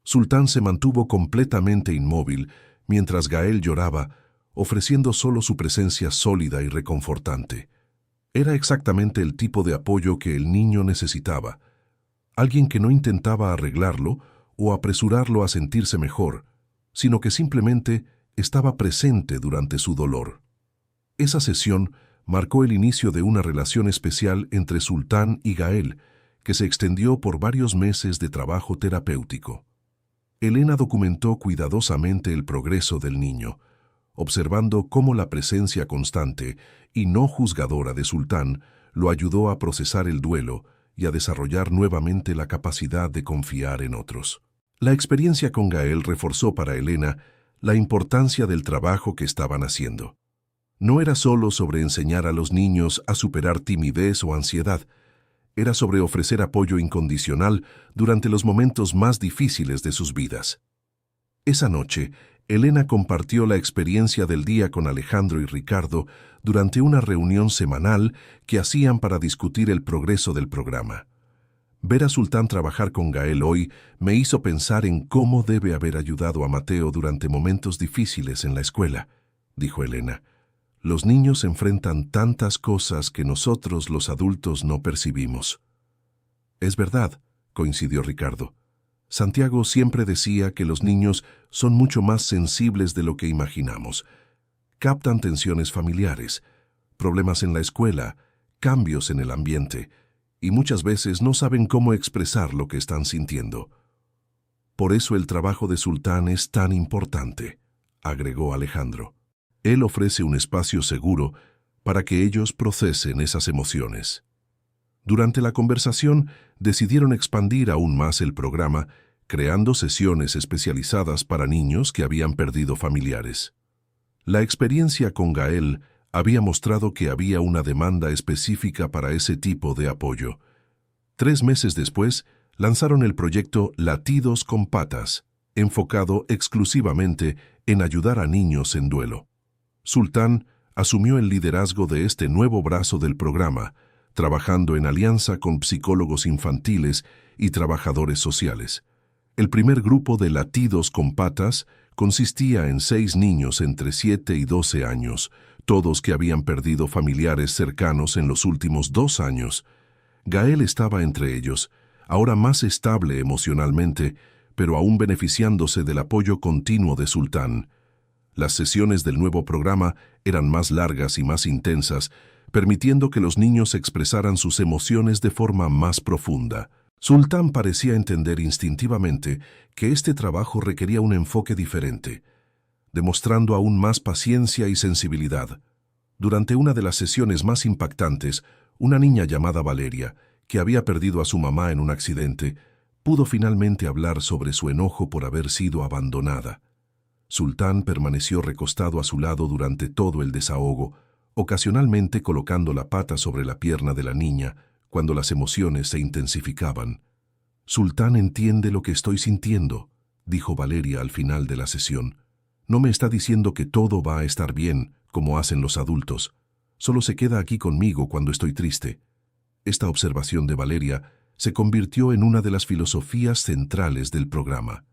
Speaker 1: Sultán se mantuvo completamente inmóvil mientras Gael lloraba, ofreciendo solo su presencia sólida y reconfortante. Era exactamente el tipo de apoyo que el niño necesitaba. Alguien que no intentaba arreglarlo o apresurarlo a sentirse mejor, sino que simplemente estaba presente durante su dolor. Esa sesión marcó el inicio de una relación especial entre Sultán y Gael, que se extendió por varios meses de trabajo terapéutico. Elena documentó cuidadosamente el progreso del niño, observando cómo la presencia constante y no juzgadora de Sultán lo ayudó a procesar el duelo y a desarrollar nuevamente la capacidad de confiar en otros. La experiencia con Gael reforzó para Elena la importancia del trabajo que estaban haciendo. No era solo sobre enseñar a los niños a superar timidez o ansiedad, era sobre ofrecer apoyo incondicional durante los momentos más difíciles de sus vidas. Esa noche, Elena compartió la experiencia del día con Alejandro y Ricardo durante una reunión semanal que hacían para discutir el progreso del programa. Ver a Sultán trabajar con Gael hoy me hizo pensar en cómo debe haber ayudado a Mateo durante momentos difíciles en la escuela, dijo Elena. Los niños enfrentan tantas cosas que nosotros los adultos no percibimos. Es verdad, coincidió Ricardo. Santiago siempre decía que los niños son mucho más sensibles de lo que imaginamos. Captan tensiones familiares, problemas en la escuela, cambios en el ambiente, y muchas veces no saben cómo expresar lo que están sintiendo. Por eso el trabajo de Sultán es tan importante, agregó Alejandro. Él ofrece un espacio seguro para que ellos procesen esas emociones. Durante la conversación, decidieron expandir aún más el programa, creando sesiones especializadas para niños que habían perdido familiares. La experiencia con Gael había mostrado que había una demanda específica para ese tipo de apoyo. 3 meses después, lanzaron el proyecto Latidos con Patas, enfocado exclusivamente en ayudar a niños en duelo. Sultán asumió el liderazgo de este nuevo brazo del programa, trabajando en alianza con psicólogos infantiles y trabajadores sociales. El primer grupo de Latidos con Patas consistía en 6 niños entre 7 y 12 años, todos que habían perdido familiares cercanos en los últimos 2 años. Gael estaba entre ellos, ahora más estable emocionalmente, pero aún beneficiándose del apoyo continuo de Sultán. Las sesiones del nuevo programa eran más largas y más intensas, permitiendo que los niños expresaran sus emociones de forma más profunda. Sultán parecía entender instintivamente que este trabajo requería un enfoque diferente, demostrando aún más paciencia y sensibilidad. Durante una de las sesiones más impactantes, una niña llamada Valeria, que había perdido a su mamá en un accidente, pudo finalmente hablar sobre su enojo por haber sido abandonada. Sultán permaneció recostado a su lado durante todo el desahogo, ocasionalmente colocando la pata sobre la pierna de la niña cuando las emociones se intensificaban. «Sultán entiende lo que estoy sintiendo», dijo Valeria al final de la sesión. «No me está diciendo que todo va a estar bien, como hacen los adultos. Solo se queda aquí conmigo cuando estoy triste». Esta observación de Valeria se convirtió en una de las filosofías centrales del programa.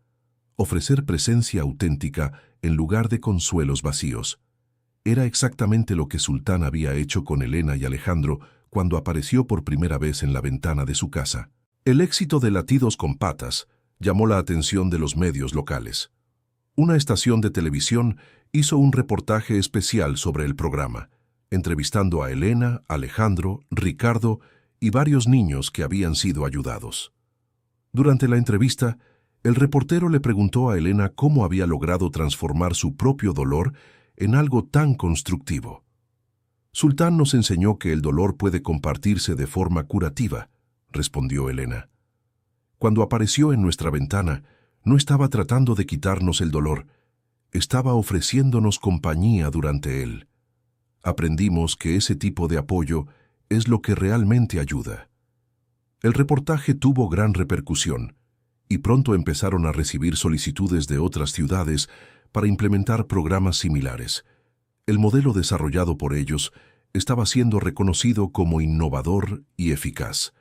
Speaker 1: Ofrecer presencia auténtica en lugar de consuelos vacíos. Era exactamente lo que Sultán había hecho con Elena y Alejandro cuando apareció por primera vez en la ventana de su casa. El éxito de Latidos con Patas llamó la atención de los medios locales. Una estación de televisión hizo un reportaje especial sobre el programa, entrevistando a Elena, Alejandro, Ricardo y varios niños que habían sido ayudados. Durante la entrevista, el reportero le preguntó a Elena cómo había logrado transformar su propio dolor en algo tan constructivo. «Sultán nos enseñó que el dolor puede compartirse de forma curativa», respondió Elena. «Cuando apareció en nuestra ventana, no estaba tratando de quitarnos el dolor, estaba ofreciéndonos compañía durante él. Aprendimos que ese tipo de apoyo es lo que realmente ayuda». El reportaje tuvo gran repercusión, y pronto empezaron a recibir solicitudes de otras ciudades para implementar programas similares. El modelo desarrollado por ellos estaba siendo reconocido como innovador y eficaz.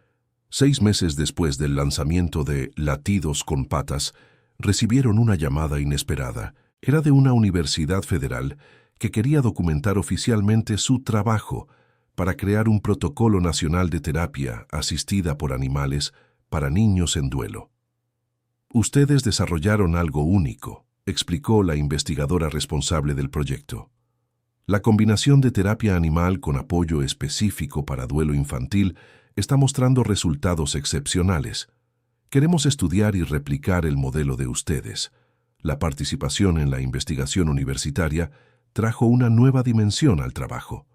Speaker 1: 6 meses después del lanzamiento de Latidos con Patas, recibieron una llamada inesperada. Era de una universidad federal que quería documentar oficialmente su trabajo para crear un protocolo nacional de terapia asistida por animales para niños en duelo. «Ustedes desarrollaron algo único», explicó la investigadora responsable del proyecto. «La combinación de terapia animal con apoyo específico para duelo infantil está mostrando resultados excepcionales. Queremos estudiar y replicar el modelo de ustedes». La participación en la investigación universitaria trajo una nueva dimensión al trabajo.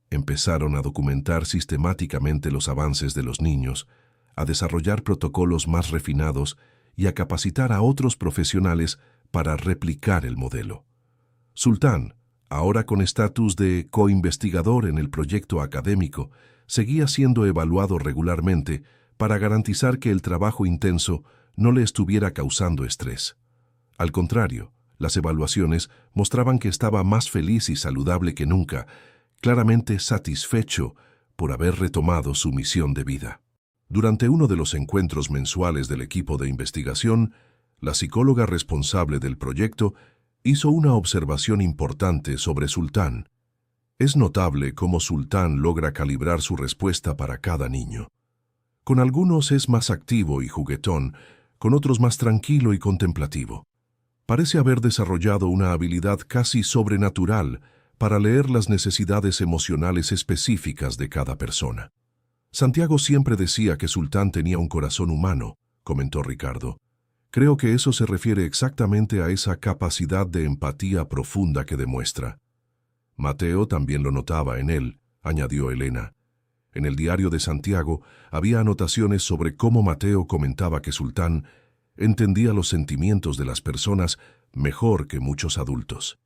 Speaker 1: Empezaron a documentar sistemáticamente los avances de los niños, a desarrollar protocolos más refinados y a capacitar a otros profesionales para replicar el modelo. Sultán, ahora con estatus de coinvestigador en el proyecto académico, seguía siendo evaluado regularmente para garantizar que el trabajo intenso no le estuviera causando estrés. Al contrario, las evaluaciones mostraban que estaba más feliz y saludable que nunca, claramente satisfecho por haber retomado su misión de vida. Durante uno de los encuentros mensuales del equipo de investigación, la psicóloga responsable del proyecto hizo una observación importante sobre Sultán. Es notable cómo Sultán logra calibrar su respuesta para cada niño. Con algunos es más activo y juguetón, con otros más tranquilo y contemplativo. Parece haber desarrollado una habilidad casi sobrenatural para leer las necesidades emocionales específicas de cada persona. Santiago siempre decía que Sultán tenía un corazón humano, comentó Ricardo. Creo que eso se refiere exactamente a esa capacidad de empatía profunda que demuestra. Mateo también lo notaba en él, añadió Elena. En el diario de Santiago había anotaciones sobre cómo Mateo comentaba que Sultán entendía los sentimientos de las personas mejor que muchos adultos.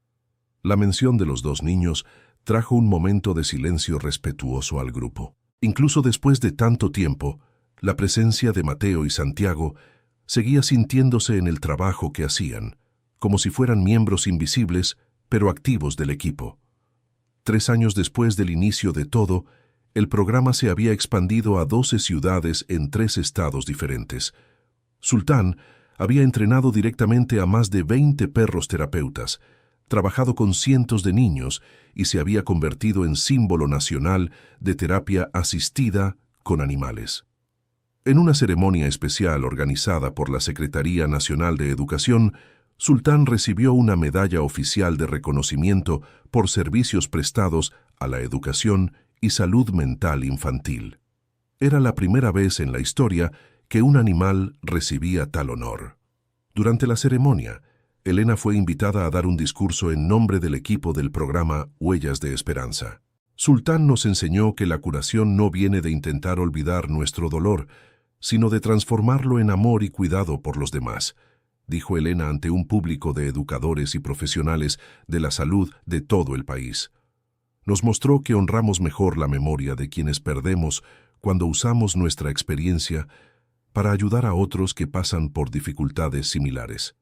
Speaker 1: La mención de los 2 niños trajo un momento de silencio respetuoso al grupo. Incluso después de tanto tiempo, la presencia de Mateo y Santiago seguía sintiéndose en el trabajo que hacían, como si fueran miembros invisibles, pero activos del equipo. 3 años después del inicio de todo, el programa se había expandido a 12 ciudades en 3 estados diferentes. Sultán había entrenado directamente a más de 20 perros terapeutas, trabajado con cientos de niños y se había convertido en símbolo nacional de terapia asistida con animales. En una ceremonia especial organizada por la Secretaría Nacional de Educación, Sultán recibió una medalla oficial de reconocimiento por servicios prestados a la educación y salud mental infantil. Era la primera vez en la historia que un animal recibía tal honor. Durante la ceremonia, Elena fue invitada a dar un discurso en nombre del equipo del programa Huellas de Esperanza. Sultán nos enseñó que la curación no viene de intentar olvidar nuestro dolor, sino de transformarlo en amor y cuidado por los demás, dijo Elena ante un público de educadores y profesionales de la salud de todo el país. Nos mostró que honramos mejor la memoria de quienes perdemos cuando usamos nuestra experiencia para ayudar a otros que pasan por dificultades similares.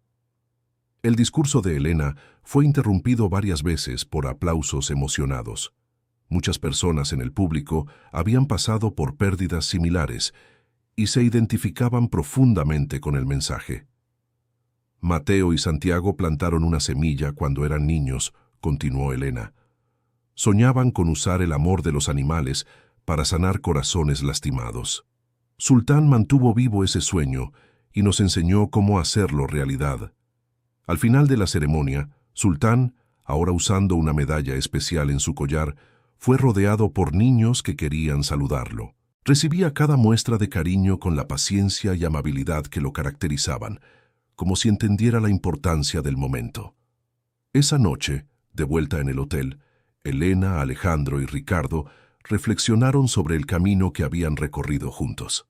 Speaker 1: El discurso de Elena fue interrumpido varias veces por aplausos emocionados. Muchas personas en el público habían pasado por pérdidas similares y se identificaban profundamente con el mensaje. Mateo y Santiago plantaron una semilla cuando eran niños, continuó Elena. Soñaban con usar el amor de los animales para sanar corazones lastimados. Sultán mantuvo vivo ese sueño y nos enseñó cómo hacerlo realidad. Al final de la ceremonia, Sultán, ahora usando una medalla especial en su collar, fue rodeado por niños que querían saludarlo. Recibía cada muestra de cariño con la paciencia y amabilidad que lo caracterizaban, como si entendiera la importancia del momento. Esa noche, de vuelta en el hotel, Elena, Alejandro y Ricardo reflexionaron sobre el camino que habían recorrido juntos.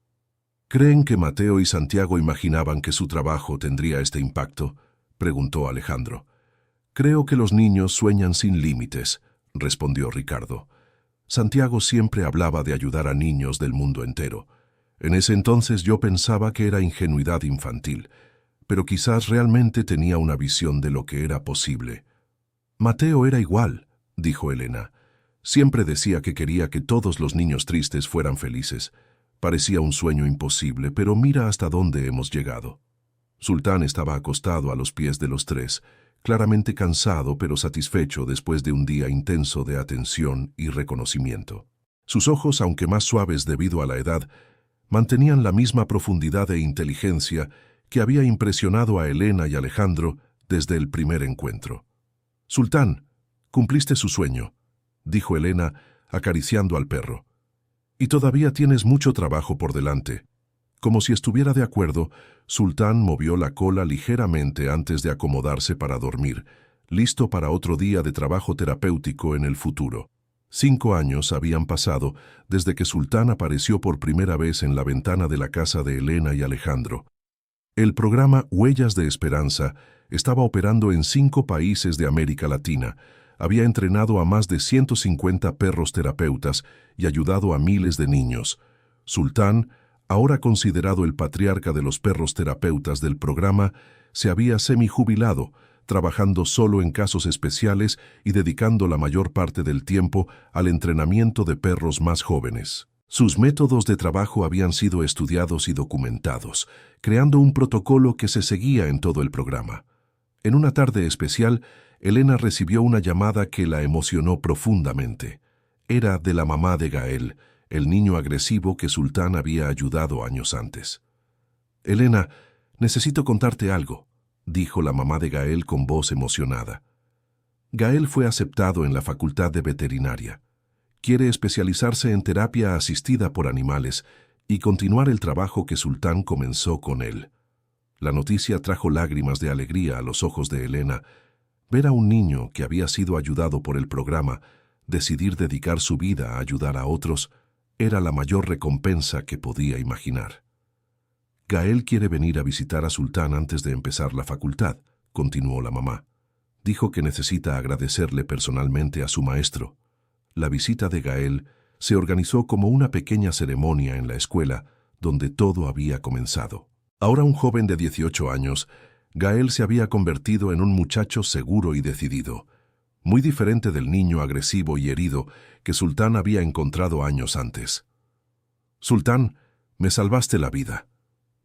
Speaker 1: ¿Creen que Mateo y Santiago imaginaban que su trabajo tendría este impacto?, preguntó Alejandro. Creo que los niños sueñan sin límites, respondió Ricardo. Santiago siempre hablaba de ayudar a niños del mundo entero. En ese entonces yo pensaba que era ingenuidad infantil, pero quizás realmente tenía una visión de lo que era posible. Mateo era igual, dijo Elena. Siempre decía que quería que todos los niños tristes fueran felices. Parecía un sueño imposible, pero mira hasta dónde hemos llegado. Sultán estaba acostado a los pies de los tres, claramente cansado pero satisfecho después de un día intenso de atención y reconocimiento. Sus ojos, aunque más suaves debido a la edad, mantenían la misma profundidad e inteligencia que había impresionado a Elena y Alejandro desde el primer encuentro. «Sultán, cumpliste su sueño», dijo Elena, acariciando al perro. «Y todavía tienes mucho trabajo por delante». Como si estuviera de acuerdo, Sultán movió la cola ligeramente antes de acomodarse para dormir, listo para otro día de trabajo terapéutico en el futuro. 5 años habían pasado desde que Sultán apareció por primera vez en la ventana de la casa de Elena y Alejandro. El programa Huellas de Esperanza estaba operando en 5 países de América Latina, había entrenado a más de 150 perros terapeutas y ayudado a miles de niños. Sultán, ahora considerado el patriarca de los perros terapeutas del programa, se había semi-jubilado, trabajando solo en casos especiales y dedicando la mayor parte del tiempo al entrenamiento de perros más jóvenes. Sus métodos de trabajo habían sido estudiados y documentados, creando un protocolo que se seguía en todo el programa. En una tarde especial, Elena recibió una llamada que la emocionó profundamente. Era de la mamá de Gael, el niño agresivo que Sultán había ayudado años antes. «Elena, necesito contarte algo», dijo la mamá de Gael con voz emocionada. Gael fue aceptado en la Facultad de Veterinaria. Quiere especializarse en terapia asistida por animales y continuar el trabajo que Sultán comenzó con él. La noticia trajo lágrimas de alegría a los ojos de Elena. Ver a un niño que había sido ayudado por el programa decidir dedicar su vida a ayudar a otros era la mayor recompensa que podía imaginar. «Gael quiere venir a visitar a Sultán antes de empezar la facultad», continuó la mamá. «Dijo que necesita agradecerle personalmente a su maestro». La visita de Gael se organizó como una pequeña ceremonia en la escuela donde todo había comenzado. Ahora un joven de 18 años, Gael se había convertido en un muchacho seguro y decidido, muy diferente del niño agresivo y herido que Sultán había encontrado años antes. «Sultán, me salvaste la vida»,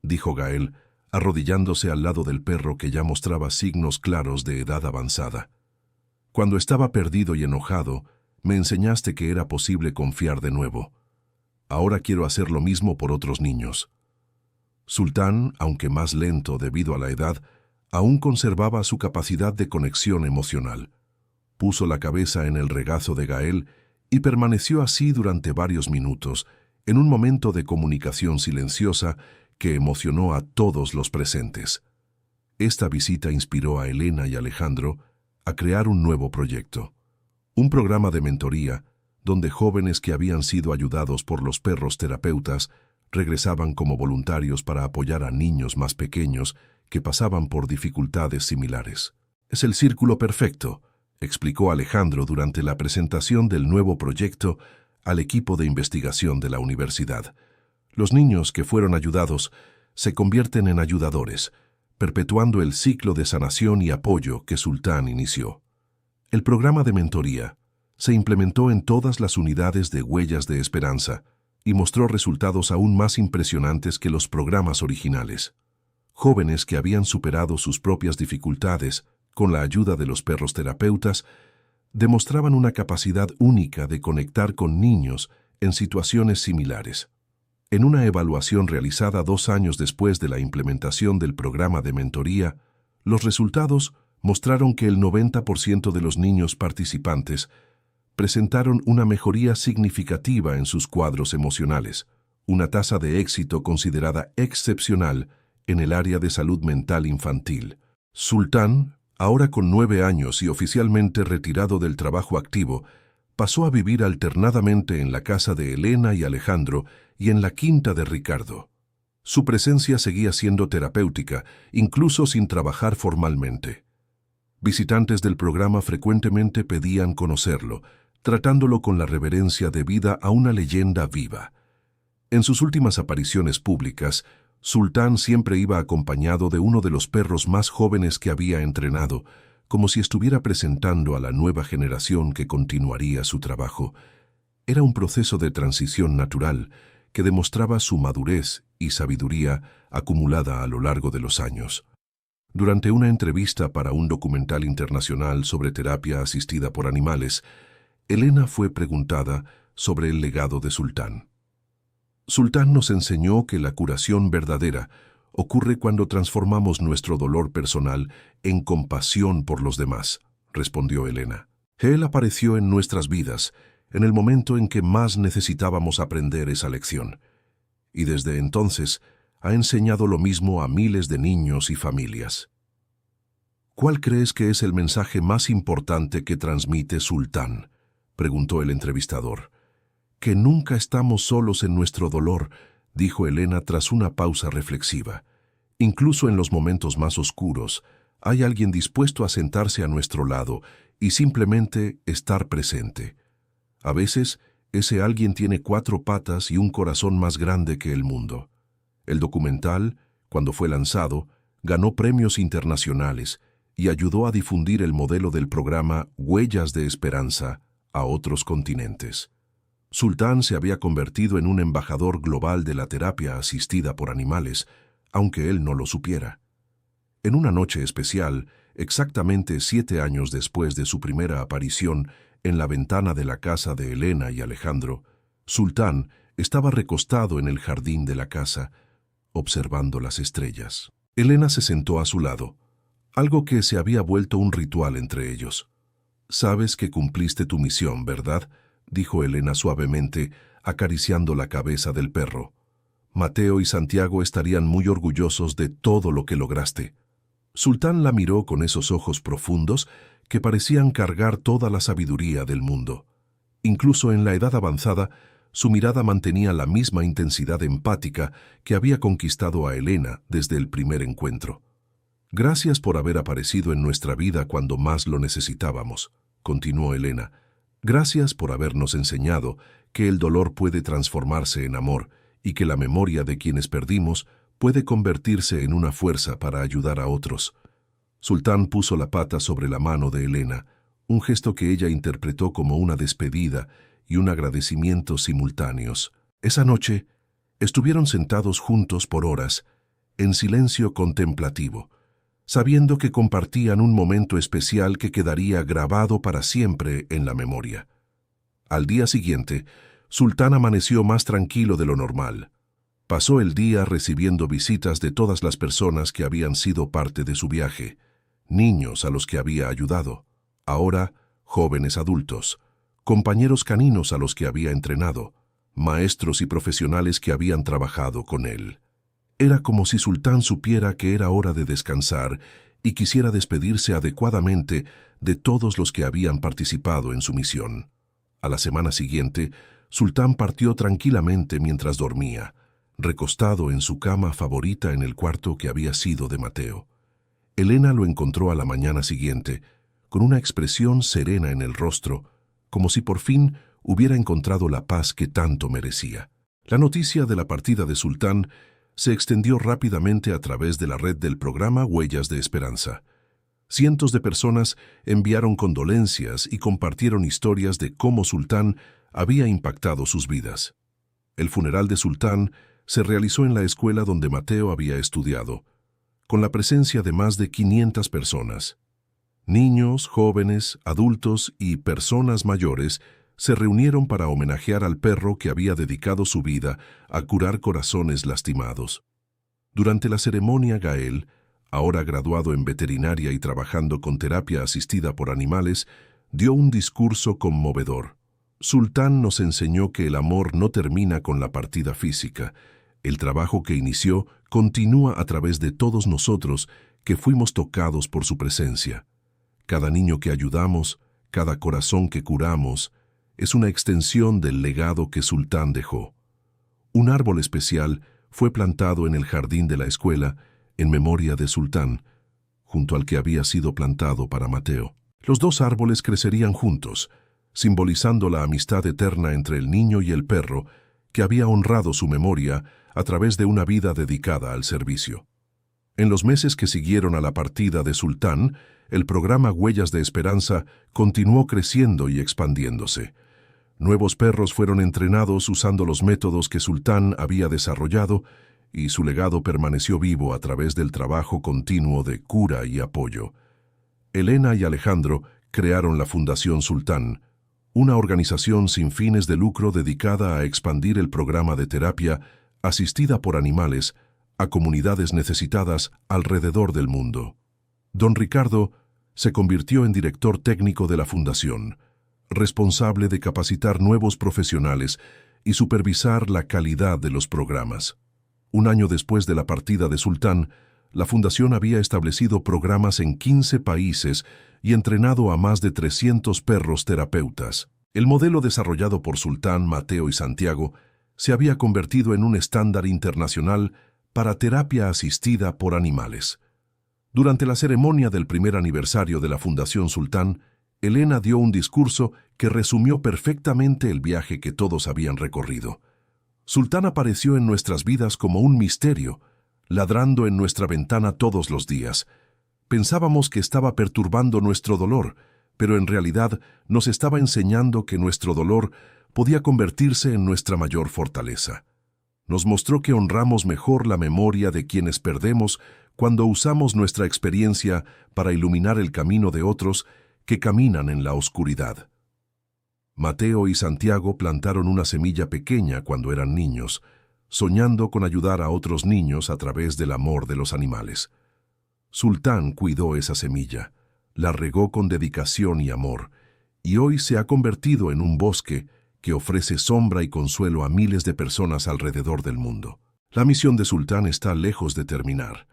Speaker 1: dijo Gael, arrodillándose al lado del perro que ya mostraba signos claros de edad avanzada. «Cuando estaba perdido y enojado, me enseñaste que era posible confiar de nuevo. Ahora quiero hacer lo mismo por otros niños». Sultán, aunque más lento debido a la edad, aún conservaba su capacidad de conexión emocional. Puso la cabeza en el regazo de Gael y permaneció así durante varios minutos, en un momento de comunicación silenciosa que emocionó a todos los presentes. Esta visita inspiró a Elena y Alejandro a crear un nuevo proyecto, un programa de mentoría donde jóvenes que habían sido ayudados por los perros terapeutas regresaban como voluntarios para apoyar a niños más pequeños que pasaban por dificultades similares. «Es el círculo perfecto», explicó Alejandro durante la presentación del nuevo proyecto al equipo de investigación de la universidad. Los niños que fueron ayudados se convierten en ayudadores, perpetuando el ciclo de sanación y apoyo que Sultán inició. El programa de mentoría se implementó en todas las unidades de Huellas de Esperanza y mostró resultados aún más impresionantes que los programas originales. Jóvenes que habían superado sus propias dificultades con la ayuda de los perros terapeutas demostraban una capacidad única de conectar con niños en situaciones similares. En una evaluación realizada 2 años después de la implementación del programa de mentoría, los resultados mostraron que el 90% de los niños participantes presentaron una mejoría significativa en sus cuadros emocionales, una tasa de éxito considerada excepcional en el área de salud mental infantil. Sultán, ahora con 9 años y oficialmente retirado del trabajo activo, pasó a vivir alternadamente en la casa de Elena y Alejandro y en la quinta de Ricardo. Su presencia seguía siendo terapéutica, incluso sin trabajar formalmente. Visitantes del programa frecuentemente pedían conocerlo, tratándolo con la reverencia debida a una leyenda viva. En sus últimas apariciones públicas, Sultán siempre iba acompañado de uno de los perros más jóvenes que había entrenado, como si estuviera presentando a la nueva generación que continuaría su trabajo. Era un proceso de transición natural que demostraba su madurez y sabiduría acumulada a lo largo de los años. Durante una entrevista para un documental internacional sobre terapia asistida por animales, Elena fue preguntada sobre el legado de Sultán. Sultán nos enseñó que la curación verdadera ocurre cuando transformamos nuestro dolor personal en compasión por los demás, respondió Elena. Él apareció en nuestras vidas en el momento en que más necesitábamos aprender esa lección, y desde entonces ha enseñado lo mismo a miles de niños y familias. ¿Cuál crees que es el mensaje más importante que transmite Sultán?, preguntó el entrevistador. Que nunca estamos solos en nuestro dolor, dijo Elena tras una pausa reflexiva. Incluso en los momentos más oscuros, hay alguien dispuesto a sentarse a nuestro lado y simplemente estar presente. A veces, ese alguien tiene 4 patas y un corazón más grande que el mundo. El documental, cuando fue lanzado, ganó premios internacionales y ayudó a difundir el modelo del programa Huellas de Esperanza a otros continentes. Sultán se había convertido en un embajador global de la terapia asistida por animales, aunque él no lo supiera. En una noche especial, exactamente 7 años después de su primera aparición en la ventana de la casa de Elena y Alejandro, Sultán estaba recostado en el jardín de la casa, observando las estrellas. Elena se sentó a su lado, algo que se había vuelto un ritual entre ellos. «Sabes que cumpliste tu misión, ¿verdad?», dijo Elena suavemente, acariciando la cabeza del perro. «Mateo y Santiago estarían muy orgullosos de todo lo que lograste». Sultán la miró con esos ojos profundos que parecían cargar toda la sabiduría del mundo. Incluso en la edad avanzada, su mirada mantenía la misma intensidad empática que había conquistado a Elena desde el primer encuentro. «Gracias por haber aparecido en nuestra vida cuando más lo necesitábamos», continuó Elena. «Gracias por habernos enseñado que el dolor puede transformarse en amor y que la memoria de quienes perdimos puede convertirse en una fuerza para ayudar a otros». Sultán puso la pata sobre la mano de Elena, un gesto que ella interpretó como una despedida y un agradecimiento simultáneos. Esa noche, estuvieron sentados juntos por horas, en silencio contemplativo, sabiendo que compartían un momento especial que quedaría grabado para siempre en la memoria. Al día siguiente, Sultán amaneció más tranquilo de lo normal. Pasó el día recibiendo visitas de todas las personas que habían sido parte de su viaje, niños a los que había ayudado, ahora jóvenes adultos, compañeros caninos a los que había entrenado, maestros y profesionales que habían trabajado con él. Era como si Sultán supiera que era hora de descansar y quisiera despedirse adecuadamente de todos los que habían participado en su misión. A la semana siguiente, Sultán partió tranquilamente mientras dormía, recostado en su cama favorita en el cuarto que había sido de Mateo. Elena lo encontró a la mañana siguiente, con una expresión serena en el rostro, como si por fin hubiera encontrado la paz que tanto merecía. La noticia de la partida de Sultán se extendió rápidamente a través de la red del programa Huellas de Esperanza. Cientos de personas enviaron condolencias y compartieron historias de cómo Sultán había impactado sus vidas. El funeral de Sultán se realizó en la escuela donde Mateo había estudiado, con la presencia de más de 500 personas. Niños, jóvenes, adultos y personas mayores se reunieron para homenajear al perro que había dedicado su vida a curar corazones lastimados. Durante la ceremonia, Gael, ahora graduado en veterinaria y trabajando con terapia asistida por animales, dio un discurso conmovedor. Sultán nos enseñó que el amor no termina con la partida física. El trabajo que inició continúa a través de todos nosotros que fuimos tocados por su presencia. Cada niño que ayudamos, cada corazón que curamos, es una extensión del legado que Sultán dejó. Un árbol especial fue plantado en el jardín de la escuela en memoria de Sultán, junto al que había sido plantado para Mateo. Los dos árboles crecerían juntos, simbolizando la amistad eterna entre el niño y el perro, que había honrado su memoria a través de una vida dedicada al servicio. En los meses que siguieron a la partida de Sultán, el programa Huellas de Esperanza continuó creciendo y expandiéndose. Nuevos perros fueron entrenados usando los métodos que Sultán había desarrollado y su legado permaneció vivo a través del trabajo continuo de cura y apoyo. Elena y Alejandro crearon la Fundación Sultán, una organización sin fines de lucro dedicada a expandir el programa de terapia asistida por animales a comunidades necesitadas alrededor del mundo. Don Ricardo se convirtió en director técnico de la Fundación, responsable de capacitar nuevos profesionales y supervisar la calidad de los programas. Un año después de la partida de Sultán, la Fundación había establecido programas en 15 países y entrenado a más de 300 perros terapeutas. El modelo desarrollado por Sultán, Mateo y Santiago se había convertido en un estándar internacional para terapia asistida por animales. Durante la ceremonia del primer aniversario de la Fundación Sultán, Elena dio un discurso que resumió perfectamente el viaje que todos habían recorrido. Sultán apareció en nuestras vidas como un misterio, ladrando en nuestra ventana todos los días. Pensábamos que estaba perturbando nuestro dolor, pero en realidad nos estaba enseñando que nuestro dolor podía convertirse en nuestra mayor fortaleza. Nos mostró que honramos mejor la memoria de quienes perdemos cuando usamos nuestra experiencia para iluminar el camino de otros que caminan en la oscuridad. Mateo y Santiago plantaron una semilla pequeña cuando eran niños, soñando con ayudar a otros niños a través del amor de los animales. Sultán cuidó esa semilla, la regó con dedicación y amor, y hoy se ha convertido en un bosque que ofrece sombra y consuelo a miles de personas alrededor del mundo. La misión de Sultán está lejos de terminar.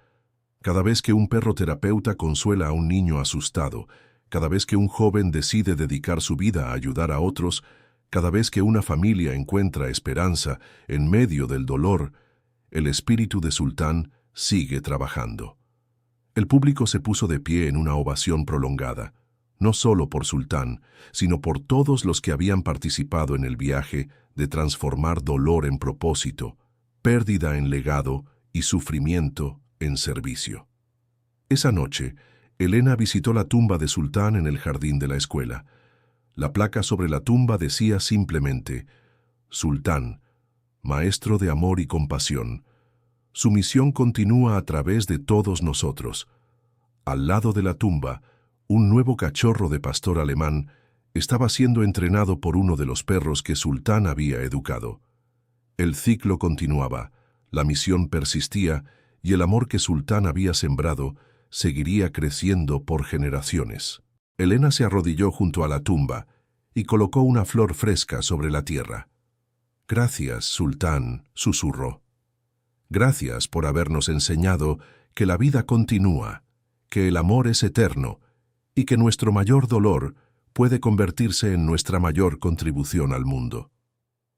Speaker 1: Cada vez que un perro terapeuta consuela a un niño asustado, cada vez que un joven decide dedicar su vida a ayudar a otros, cada vez que una familia encuentra esperanza en medio del dolor, el espíritu de Sultán sigue trabajando. El público se puso de pie en una ovación prolongada, no solo por Sultán, sino por todos los que habían participado en el viaje de transformar dolor en propósito, pérdida en legado y sufrimiento en servicio. Esa noche, Elena visitó la tumba de Sultán en el jardín de la escuela. La placa sobre la tumba decía simplemente: Sultán, maestro de amor y compasión. Su misión continúa a través de todos nosotros. Al lado de la tumba, un nuevo cachorro de pastor alemán estaba siendo entrenado por uno de los perros que Sultán había educado. El ciclo continuaba, la misión persistía y el amor que Sultán había sembrado seguiría creciendo por generaciones. Elena se arrodilló junto a la tumba y colocó una flor fresca sobre la tierra. «Gracias, Sultán», susurró. «Gracias por habernos enseñado que la vida continúa, que el amor es eterno y que nuestro mayor dolor puede convertirse en nuestra mayor contribución al mundo».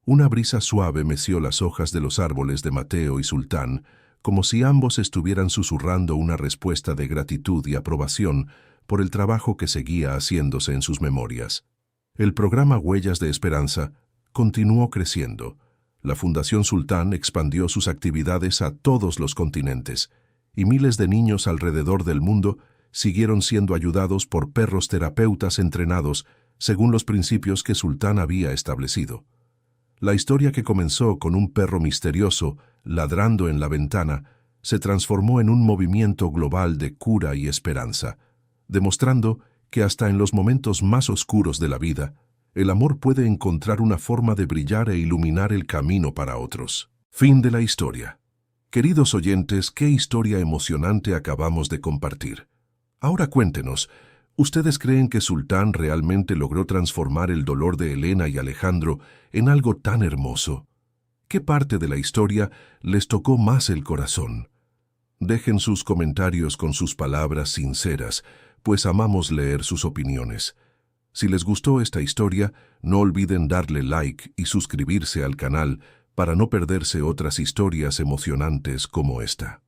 Speaker 1: Una brisa suave meció las hojas de los árboles de Mateo y Sultán, como si ambos estuvieran susurrando una respuesta de gratitud y aprobación por el trabajo que seguía haciéndose en sus memorias. El programa Huellas de Esperanza continuó creciendo. La Fundación Sultán expandió sus actividades a todos los continentes, y miles de niños alrededor del mundo siguieron siendo ayudados por perros terapeutas entrenados según los principios que Sultán había establecido. La historia, que comenzó con un perro misterioso ladrando en la ventana, se transformó en un movimiento global de cura y esperanza, demostrando que hasta en los momentos más oscuros de la vida, el amor puede encontrar una forma de brillar e iluminar el camino para otros. Fin de la historia. Queridos oyentes, qué historia emocionante acabamos de compartir. Ahora cuéntenos, ¿ustedes creen que Sultán realmente logró transformar el dolor de Elena y Alejandro en algo tan hermoso? ¿Qué parte de la historia les tocó más el corazón? Dejen sus comentarios con sus palabras sinceras, pues amamos leer sus opiniones. Si les gustó esta historia, no olviden darle like y suscribirse al canal para no perderse otras historias emocionantes como esta.